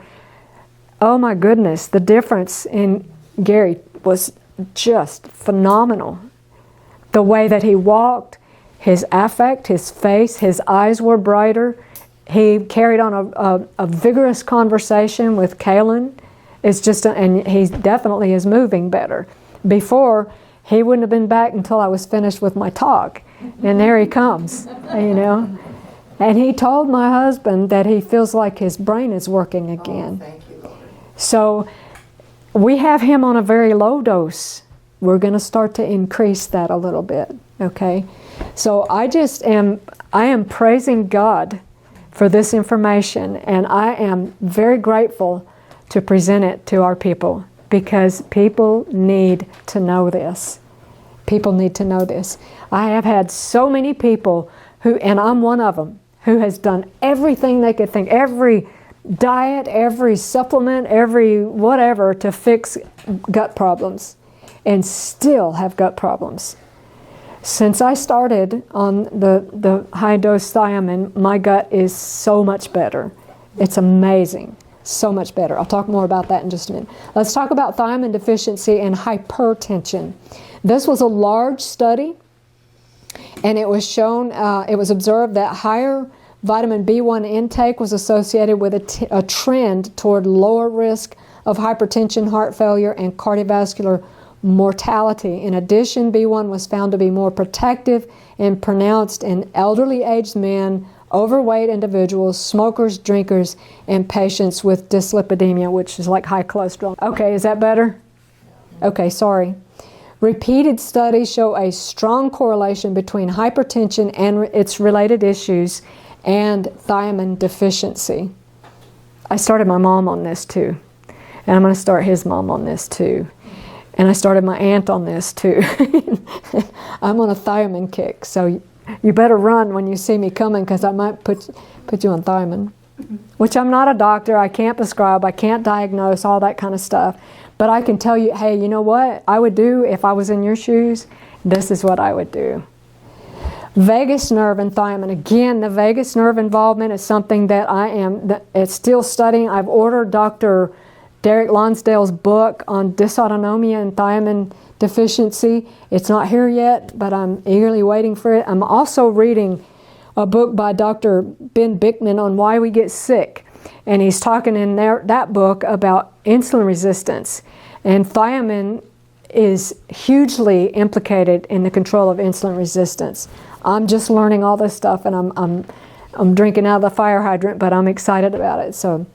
oh my goodness, the difference in Gary was just phenomenal. The way that he walked, his affect, his face, his eyes were brighter. He carried on a vigorous conversation with Kaylin. It's just, and he definitely is moving better. Before, he wouldn't have been back until I was finished with my talk. And there he comes, you know. And he told my husband that he feels like his brain is working again.
Oh, thank you, Lord.
So we have him on a very low dose. We're going to start to increase that a little bit, okay? So I am praising God for this information, and I am very grateful to present it to our people, because people need to know this. People need to know this. I have had so many people who, and I'm one of them, who has done everything they could think, every diet, every supplement, every whatever to fix gut problems, and still have gut problems. Since I started on the high dose thiamine, my gut is so much better. It's amazing. So much better. I'll talk more about that in just a minute. Let's talk about thiamine deficiency and hypertension. This was a large study, and it was shown, it was observed that higher vitamin B1 intake was associated with a trend toward lower risk of hypertension, heart failure, and cardiovascular mortality. In addition, B1 was found to be more protective and pronounced in elderly aged men, overweight individuals, smokers, drinkers, and patients with dyslipidemia, which is like high cholesterol. Okay, is that better? Okay, sorry. Repeated studies show a strong correlation between hypertension and its related issues and thiamine deficiency. I started my mom on this too, and I'm going to start his mom on this too. And I started my aunt on this too. I'm on a thiamine kick, so you better run when you see me coming, because I might put you on thiamine, which I'm not a doctor. I can't prescribe. I can't diagnose, all that kind of stuff. But I can tell you, hey, you know what I would do if I was in your shoes? This is what I would do. Vagus nerve and thiamine. Again, the vagus nerve involvement is something that it's still studying. I've ordered Dr. Derek Lonsdale's book on dysautonomia and thiamine deficiency. It's not here yet, but I'm eagerly waiting for it. I'm also reading a book by Dr. Ben Bickman on why we get sick. And he's talking in that book about insulin resistance. And thiamine is hugely implicated in the control of insulin resistance. I'm just learning all this stuff, and I'm drinking out of the fire hydrant, but I'm excited about it. So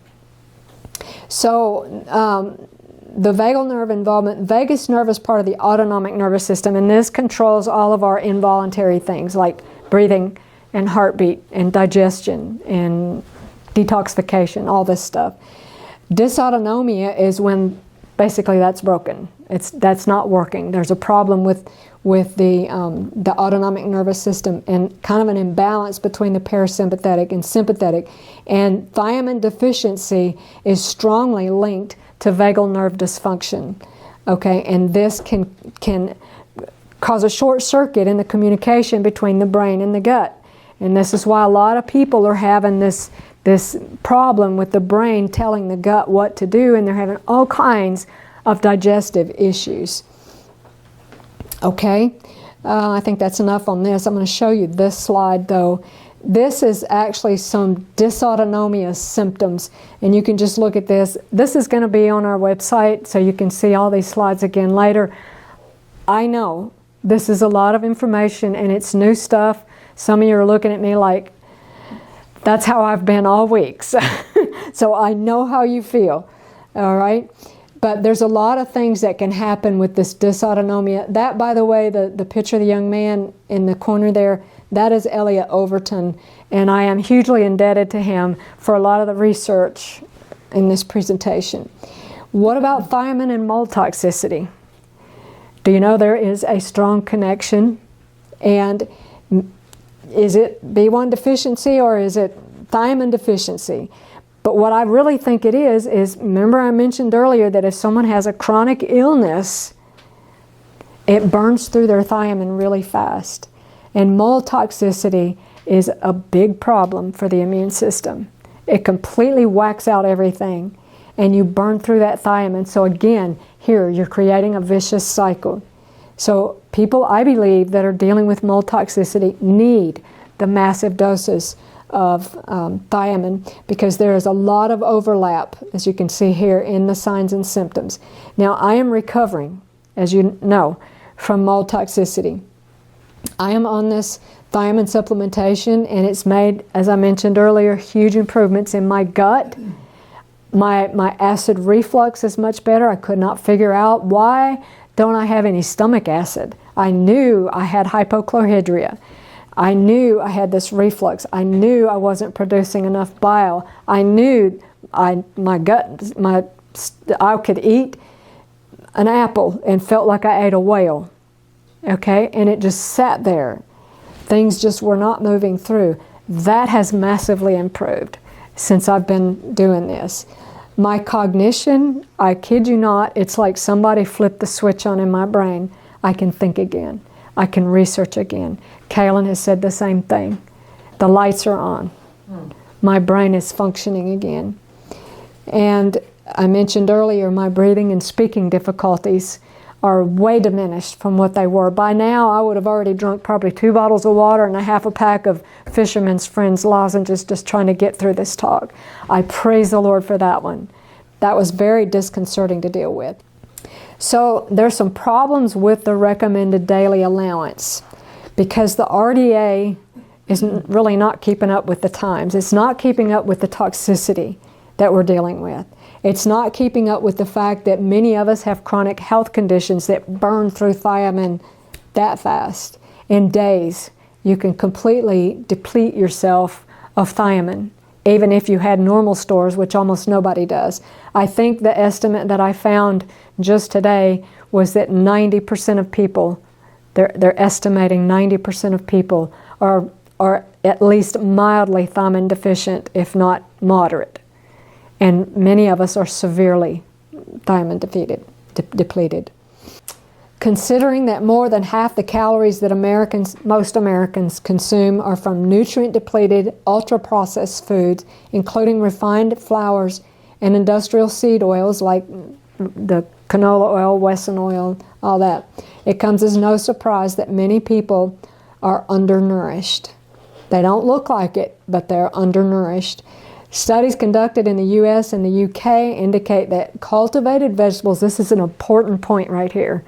the vagal nerve involvement, vagus nerve is part of the autonomic nervous system, and this controls all of our involuntary things like breathing and heartbeat and digestion and detoxification, all this stuff. Dysautonomia is when basically that's broken. That's not working. There's a problem with the autonomic nervous system, and kind of an imbalance between the parasympathetic and sympathetic. And thiamine deficiency is strongly linked to vagal nerve dysfunction. Okay, and this can cause a short circuit in the communication between the brain and the gut. And this is why a lot of people are having this problem with the brain telling the gut what to do, and they're having all kinds of digestive issues. Okay, I think that's enough on this. I'm going to show you this slide though. This is actually some dysautonomia symptoms, and you can just look at this. This is going to be on our website, so you can see all these slides again later. I know this is a lot of information, and it's new stuff. Some of you are looking at me like, that's how I've been all week. So I know how you feel, all right? But there's a lot of things that can happen with this dysautonomia. That, by the way, the picture of the young man in the corner there, that is Elliot Overton, and I am hugely indebted to him for a lot of the research in this presentation. What about thiamine and mold toxicity? Do you know there is a strong connection? And is it B1 deficiency or is it thiamine deficiency? But what I really think it is remember I mentioned earlier that if someone has a chronic illness, it burns through their thiamine really fast. And mold toxicity is a big problem for the immune system. It completely whacks out everything, and you burn through that thiamine. So again, here you're creating a vicious cycle. So people, I believe, that are dealing with mold toxicity need the massive doses of thiamine, because there is a lot of overlap, as you can see here, in the signs and symptoms. Now, I am recovering, as you know, from mold toxicity. I am on this thiamine supplementation, and it's made, as I mentioned earlier, huge improvements in my gut. My acid reflux is much better. I could not figure out why don't I have any stomach acid. I knew I had hypochlorhydria. I knew I had this reflux. I knew I wasn't producing enough bile. I knew I could eat an apple and felt like I ate a whale. Okay, and it just sat there. Things just were not moving through. That has massively improved since I've been doing this. My cognition, I kid you not, it's like somebody flipped the switch on in my brain. I can think again. I can research again. Kaylin has said the same thing. The lights are on. My brain is functioning again. And I mentioned earlier my breathing and speaking difficulties are way diminished from what they were. By now, I would have already drunk probably 2 bottles of water and a half a pack of Fisherman's Friends lozenges just trying to get through this talk. I praise the Lord for that one. That was very disconcerting to deal with. So there's some problems with the recommended daily allowance because the RDA is really not keeping up with the times. It's not keeping up with the toxicity that we're dealing with. It's not keeping up with the fact that many of us have chronic health conditions that burn through thiamine that fast. In days, you can completely deplete yourself of thiamine, even if you had normal stores, which almost nobody does. I think the estimate that I found just today was that 90% of people, they're estimating 90% of people are at least mildly thiamine deficient, if not moderate. And many of us are severely thiamine depleted. Considering that more than half the calories that most Americans consume are from nutrient-depleted, ultra-processed foods, including refined flours and industrial seed oils like the canola oil, Wesson oil, all that, it comes as no surprise that many people are undernourished. They don't look like it, but they're undernourished. Studies conducted in the U.S. and the U.K. indicate that cultivated vegetables, this is an important point right here,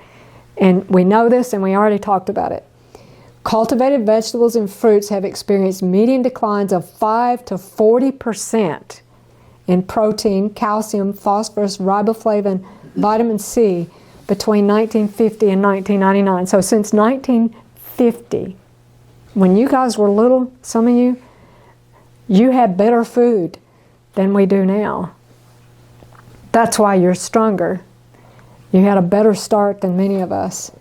and we know this and we already talked about it. Cultivated vegetables and fruits have experienced median declines of 5 to 40% in protein, calcium, phosphorus, riboflavin, vitamin C between 1950 and 1999. So since 1950, when you guys were little, some of you, you had better food than we do now. That's why you're stronger. You had a better start than many of us.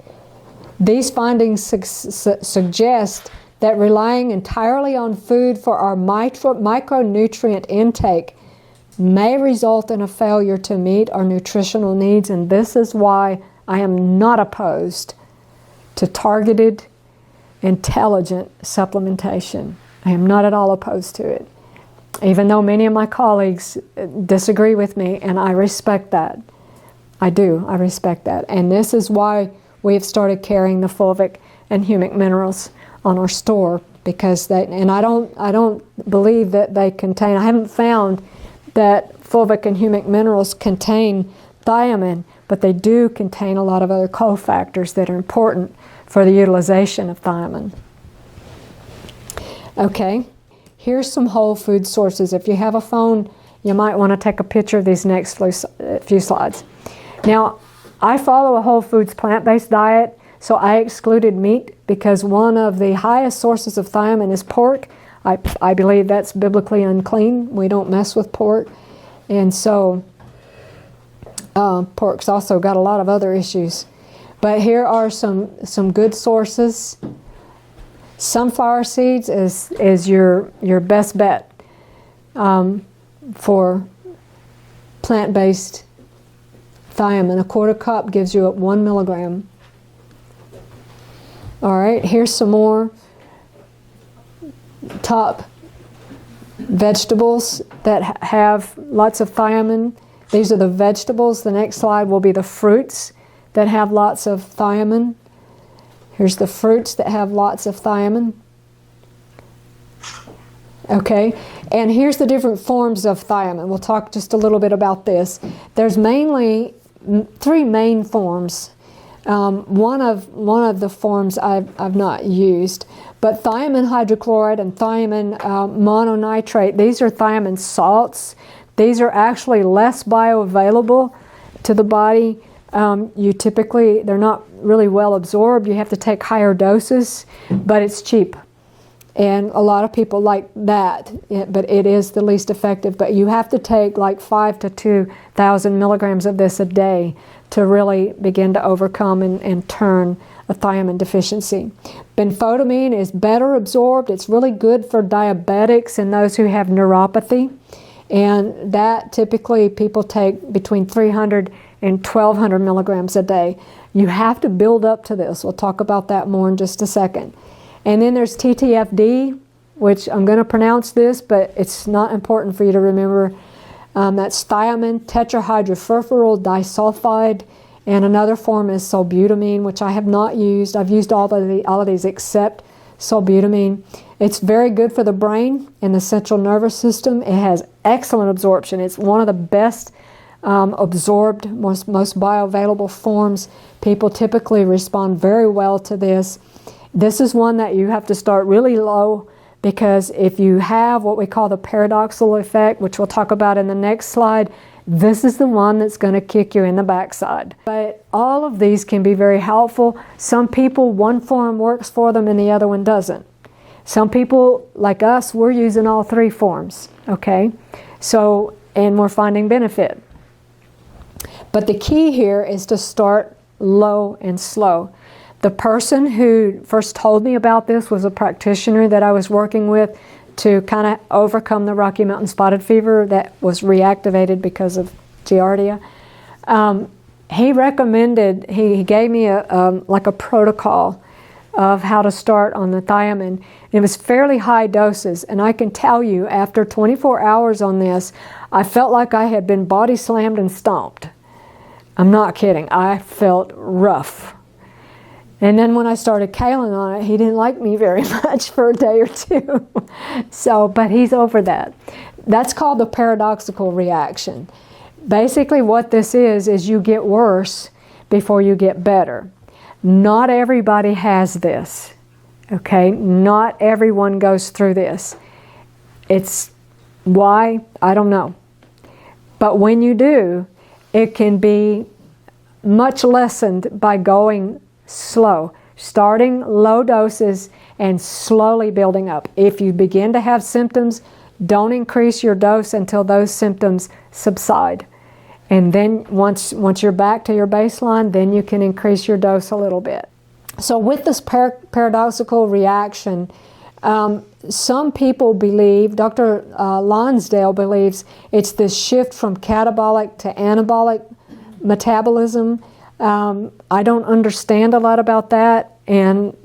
These findings suggest that relying entirely on food for our micronutrient intake may result in a failure to meet our nutritional needs, and this is why I am not opposed to targeted, intelligent supplementation. I am not at all opposed to it, even though many of my colleagues disagree with me, and I respect that. I do. I respect that. And this is why we have started carrying the fulvic and humic minerals on our store, because I don't believe that they contain, I haven't found that fulvic and humic minerals contain thiamine, but they do contain a lot of other cofactors that are important for the utilization of thiamine. Okay, here's some whole food sources. If you have a phone, you might want to take a picture of these next few slides. Now, I follow a whole foods plant-based diet, so I excluded meat because one of the highest sources of thiamine is pork. I believe that's biblically unclean. We don't mess with pork. And so pork's also got a lot of other issues. But here are some good sources. Sunflower seeds is your best bet for plant-based thiamine. A quarter cup gives you 1 milligram. All right, here's some more top vegetables that have lots of thiamine. These are the vegetables. The next slide will be the fruits that have lots of thiamine. Here's the fruits that have lots of thiamine. Okay, and here's the different forms of thiamine. We'll talk just a little bit about this. There's mainly 3 main forms. One of the forms I've not used, but thiamine hydrochloride and thiamine mononitrate, these are thiamine salts. These are actually less bioavailable to the body. They're not really well absorbed. You have to take higher doses, but it's cheap. And a lot of people like that, but it is the least effective. But you have to take like 5 to 2,000 milligrams of this a day to really begin to overcome and turn a thiamine deficiency. Benfotiamine is better absorbed. It's really good for diabetics and those who have neuropathy. And that typically people take between 300 and 1,200 milligrams a day. You have to build up to this. We'll talk about that more in just a second. And then there's TTFD, which I'm going to pronounce this, but it's not important for you to remember. That's thiamine tetrahydrofurfuryl disulfide, and another form is sulbutamine, which I have not used. I've used all of these except sulbutamine. It's very good for the brain and the central nervous system. It has excellent absorption. It's one of the best absorbed, most bioavailable forms. People typically respond very well to this. This is one that you have to start really low, because if you have what we call the paradoxical effect, which we'll talk about in the next slide, this is the one that's going to kick you in the backside. But all of these can be very helpful. Some people, one form works for them and the other one doesn't. Some people, like us, we're using all 3 forms, okay? So, and we're finding benefit. But the key here is to start low and slow. The person who first told me about this was a practitioner that I was working with to kind of overcome the Rocky Mountain spotted fever that was reactivated because of Giardia. He recommended, he gave me like a protocol of how to start on the thiamine. It was fairly high doses, and I can tell you after 24 hours on this, I felt like I had been body slammed and stomped. I'm not kidding. I felt rough. And then when I started kaolin on it, he didn't like me very much for a day or 2. So, but he's over that. That's called the paradoxical reaction. Basically what this is you get worse before you get better. Not everybody has this, okay? Not everyone goes through this. It's why, I don't know. But when you do, it can be much lessened by going slow, starting low doses and slowly building up. If you begin to have symptoms, don't increase your dose until those symptoms subside. And then once you're back to your baseline, then you can increase your dose a little bit. So with this paradoxical reaction, some people believe, Dr. Lonsdale believes, it's this shift from catabolic to anabolic metabolism. I don't understand a lot about that, and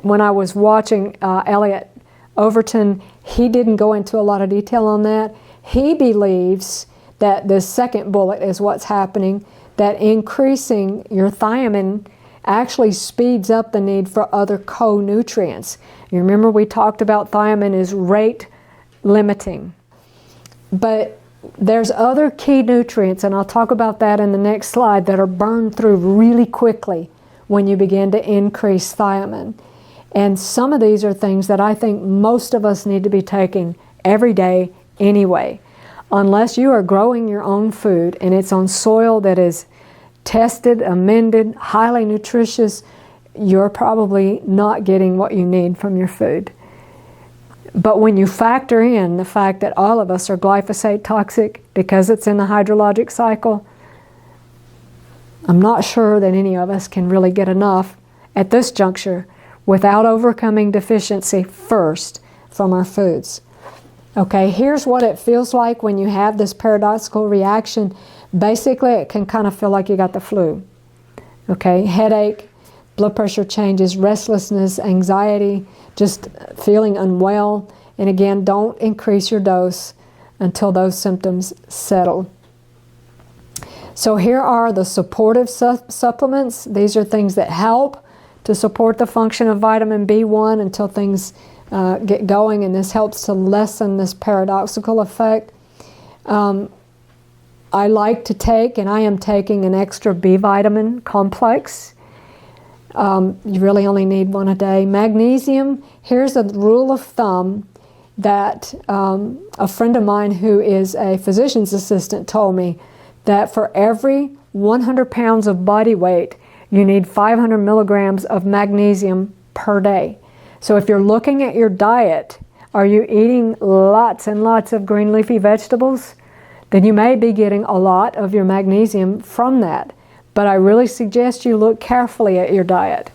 when I was watching Elliot Overton, he didn't go into a lot of detail on that. He believes that the second bullet is what's happening, that increasing your thiamine actually speeds up the need for other co-nutrients. You remember we talked about thiamine is rate limiting. But there's other key nutrients, and I'll talk about that in the next slide, that are burned through really quickly when you begin to increase thiamine. And some of these are things that I think most of us need to be taking every day anyway. Unless you are growing your own food and it's on soil that is tested, amended, highly nutritious, you're probably not getting what you need from your food. But when you factor in the fact that all of us are glyphosate toxic because it's in the hydrologic cycle, I'm not sure that any of us can really get enough at this juncture without overcoming deficiency first from our foods. Okay, here's what it feels like when you have this paradoxical reaction. Basically, it can kind of feel like you got the flu. Okay, headache, blood pressure changes, restlessness, anxiety, just feeling unwell. And again, don't increase your dose until those symptoms settle. So here are the supportive supplements. These are things that help to support the function of vitamin B1 until things get going, and this helps to lessen this paradoxical effect. I like to take, and I am taking, an extra B vitamin complex. You really only need one a day. Magnesium, here's a rule of thumb that a friend of mine who is a physician's assistant told me, that for every 100 pounds of body weight, you need 500 milligrams of magnesium per day. So if you're looking at your diet, are you eating lots and lots of green leafy vegetables? Then you may be getting a lot of your magnesium from that. But I really suggest you look carefully at your diet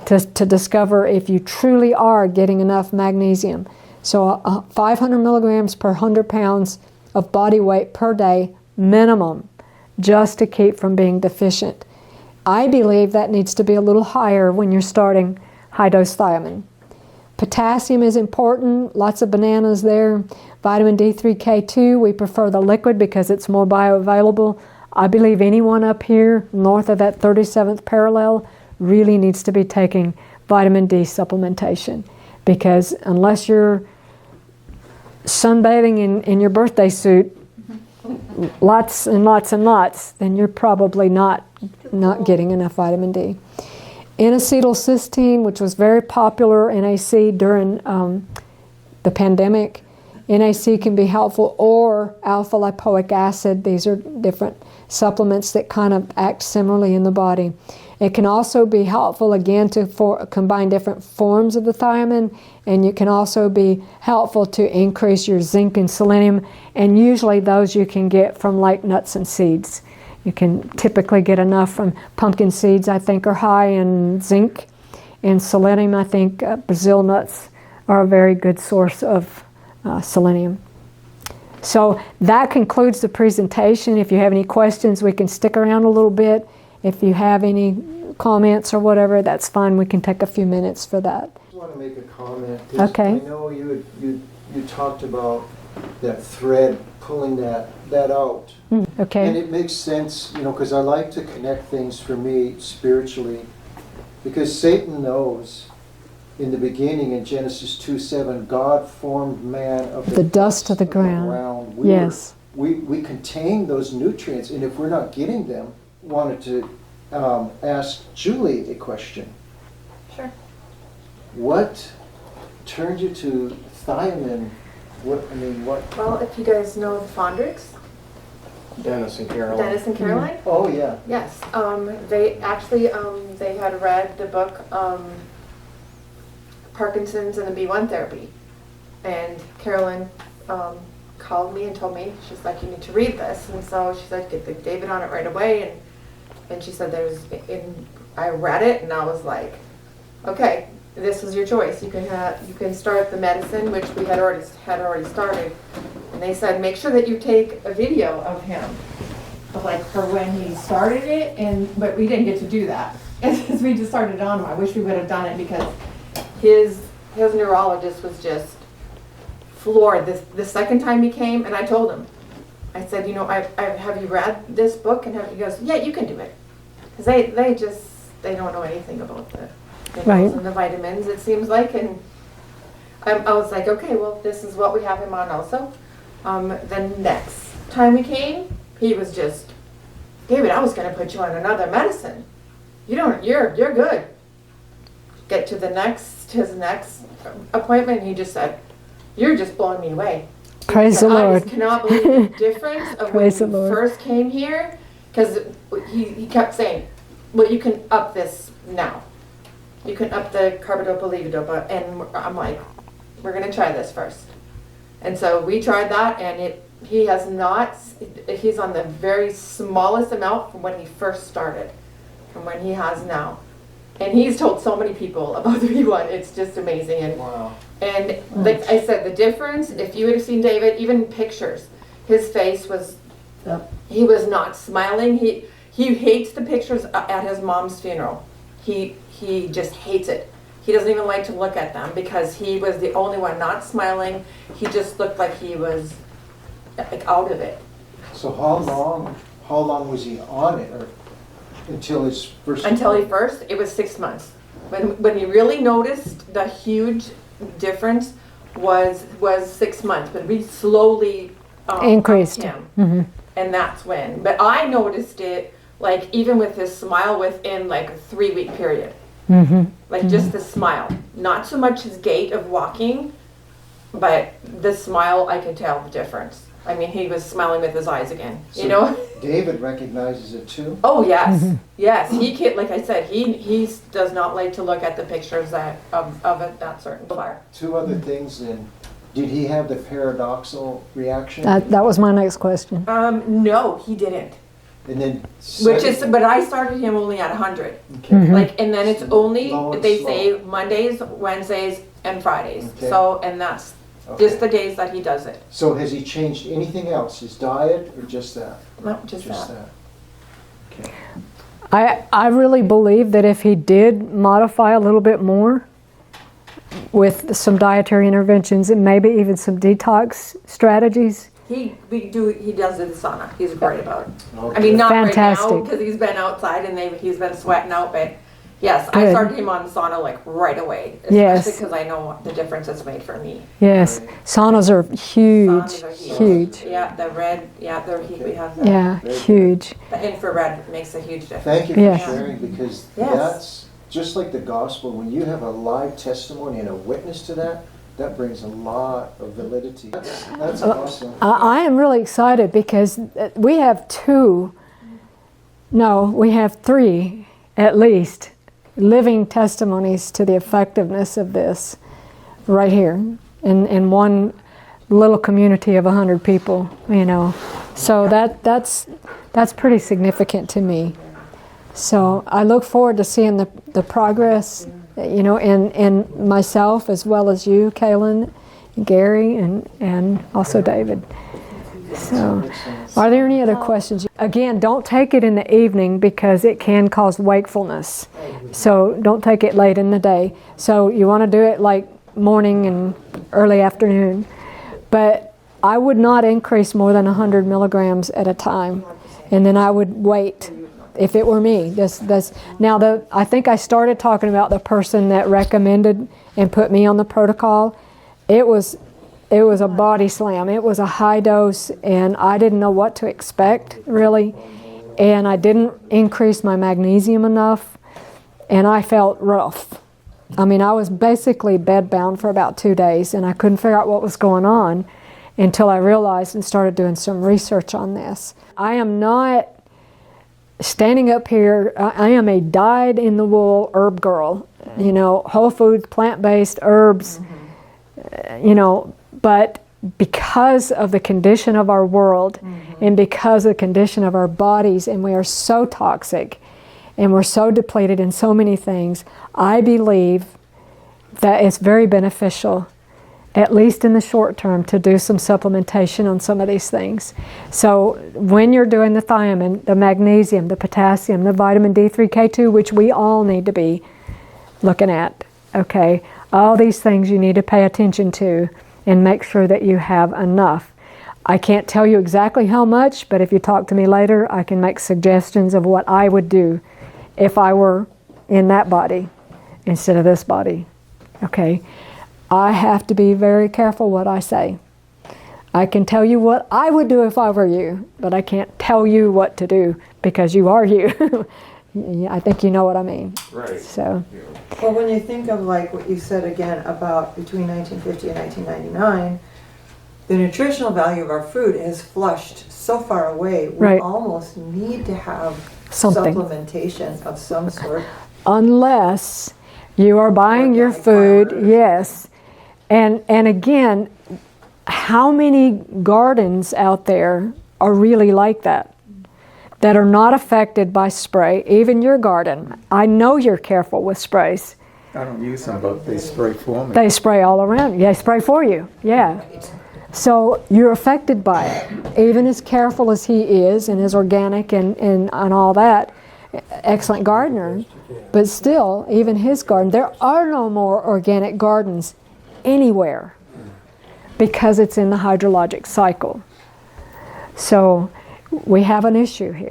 to discover if you truly are getting enough magnesium. So 500 milligrams per 100 pounds of body weight per day minimum, just to keep from being deficient. I believe that needs to be a little higher when you're starting high-dose thiamine. Potassium is important, lots of bananas there. Vitamin D3K2, we prefer the liquid because it's more bioavailable. I believe anyone up here north of that 37th parallel really needs to be taking vitamin D supplementation, because unless you're sunbathing in your birthday suit, lots and lots and lots, then you're probably not getting enough vitamin D. N-acetylcysteine, which was very popular NAC during the pandemic. NAC can be helpful, or alpha lipoic acid. These are different supplements that kind of act similarly in the body. It can also be helpful, again, to combine different forms of the thiamine, and it can also be helpful to increase your zinc and selenium, and usually those you can get from like nuts and seeds. You can typically get enough from pumpkin seeds, I think, are high in zinc, and selenium. I think Brazil nuts are a very good source of selenium. So that concludes the presentation. If you have any questions, we can stick around a little bit. If you have any comments or whatever, that's fine. We can take a few minutes for that.
I just want to make a comment. 'Cause
Okay.
I know you talked about that thread, pulling that out. And
Okay.
it makes sense, because I like to connect things for me spiritually. Because Satan knows in the beginning in Genesis 2:7, God formed man of
The dust of the ground. Yes.
We contain those nutrients, and if we're not getting them, wanted to ask Julie a question.
Sure.
What turned you to thiamine? What?
Well, if you guys know the Fondricks,
Dennis and Caroline.
Dennis and Caroline.
Oh yeah.
Yes, they actually, they had read the book, Parkinson's and the B1 therapy. And Carolyn called me and told me, she's like, you need to read this. And so she said, get David on it right away. And she said, I read it and I was like, okay, this is your choice. You can start the medicine, which we had already started. And they said, make sure that you take a video of him, of like for when he started it, but we didn't get to do that. As we just started on him. I wish we would have done it, because his neurologist was just floored the second time he came, and I told him, I said, have you read this book? And he goes, yeah, you can do it. Because they don't know anything about the minerals and the vitamins, it seems like. And I was like, okay, well, this is what we have him on also. The next time he came, he was just, David, I was going to put you on another medicine. You're good. Get to his next appointment, and he just said, you're just blowing me away.
Praise the
I
Lord.
just cannot believe the difference of when
Praise
you
the Lord.
first came here because he kept saying, well, you can up this now. You can up the carbidopa levodopa, and I'm like, we're gonna try this first. And so we tried that, and he has not, he's on the very smallest amount from when he first started, from when he has now. And he's told so many people about the V1, it's just amazing. And,
Wow.
and like I said, the difference, if you would have seen David, even pictures, his face was, he was not smiling. He hates the pictures at his mom's funeral. He just hates it. He doesn't even like to look at them because he was the only one not smiling. He just looked like he was like out of it.
So how long was he on it, or until his first?
Until it was 6 months. When he really noticed the huge difference was 6 months, but we slowly
Increased.
upped him. And that's when. But I noticed it, like, even with his smile within like a 3-week period. Like just the smile. Not so much his gait of walking, but the smile, I could tell the difference. I mean, he was smiling with his eyes again,
So
you know?
David recognizes it too?
Oh, yes. Yes, he can, like I said, he does not like to look at the pictures of that certain flower.
Two other things then. Did he have the paradoxal reaction?
That was my next question.
No, he didn't.
And then
But I started him only at 100.
okay.
Like, and then it's only,
Slow and
they
slow.
say Mondays, Wednesdays, and Fridays.
Okay.
So, and that's
Okay.
just the days that he does it.
So has he changed anything else? His diet or just that?
No, just
Just
that.
that. Okay.
I really believe that if he did modify a little bit more with some dietary interventions and maybe even some detox strategies,
He does it in the sauna. He's great about it.
Okay.
I mean, not
Fantastic.
right now because he's been outside and he's been sweating out, but yes, I
Good.
started him on sauna like right away. Especially
Yes.
because I know the difference it's made for me.
yes, saunas are huge,
Saunas are
huge.
Yeah, the red, we have the,
Yeah,
Very
huge.
the infrared makes a huge difference.
Thank you for
Yes.
sharing, because
Yes.
that's just like the gospel. When you have a live testimony and a witness to that, that brings a lot of validity. That's awesome.
I am really excited because we have we have 3 at least living testimonies to the effectiveness of this right here in one little community of 100 people, you know. So that's pretty significant to me. So I look forward to seeing the progress, you know, in myself as well as you, Kaylin, Gary, and also David. So, are there any other questions? Again, don't take it in the evening because it can cause wakefulness. So don't take it late in the day. So you want to do it like morning and early afternoon. But I would not increase more than 100 milligrams at a time. And then I would wait. If it were me, I think I started talking about the person that recommended and put me on the protocol. It was a body slam. It was a high dose, and I didn't know what to expect really, and I didn't increase my magnesium enough, and I felt rough. I mean, I was basically bedbound for about 2 days, and I couldn't figure out what was going on until I realized and started doing some research on this. I am not standing up here, I am a dyed-in-the-wool herb girl, you know, whole foods, plant-based herbs, you know, but because of the condition of our world and because of the condition of our bodies, and we are so toxic and we're so depleted in so many things, I believe that it's very beneficial, at least in the short term, to do some supplementation on some of these things. So when you're doing the thiamine, the magnesium, the potassium, the vitamin D3, K2, which we all need to be looking at, okay? All these things you need to pay attention to and make sure that you have enough. I can't tell you exactly how much, but if you talk to me later, I can make suggestions of what I would do if I were in that body instead of this body, okay? I have to be very careful what I say. I can tell you what I would do if I were you, but I can't tell you what to do because you are you. I think you know what I mean.
Right.
So,
Well, when you think of like what you said again about between 1950 and 1999, the nutritional value of our food is flushed so far away, we
Right.
almost need to have
Something.
supplementation of some sort.
Unless you are buying your
Organic
food,
farmers.
yes. And again, how many gardens out there are really like that? That are not affected by spray, even your garden. I know you're careful with sprays.
I don't use them, but they spray for me.
They spray all around. Yeah, spray for you. Yeah. So you're affected by it. Even as careful as he is and is organic and all that, excellent gardener, but still, even his garden, there are no more organic gardens anywhere because it's in the hydrologic cycle. So we have an issue here.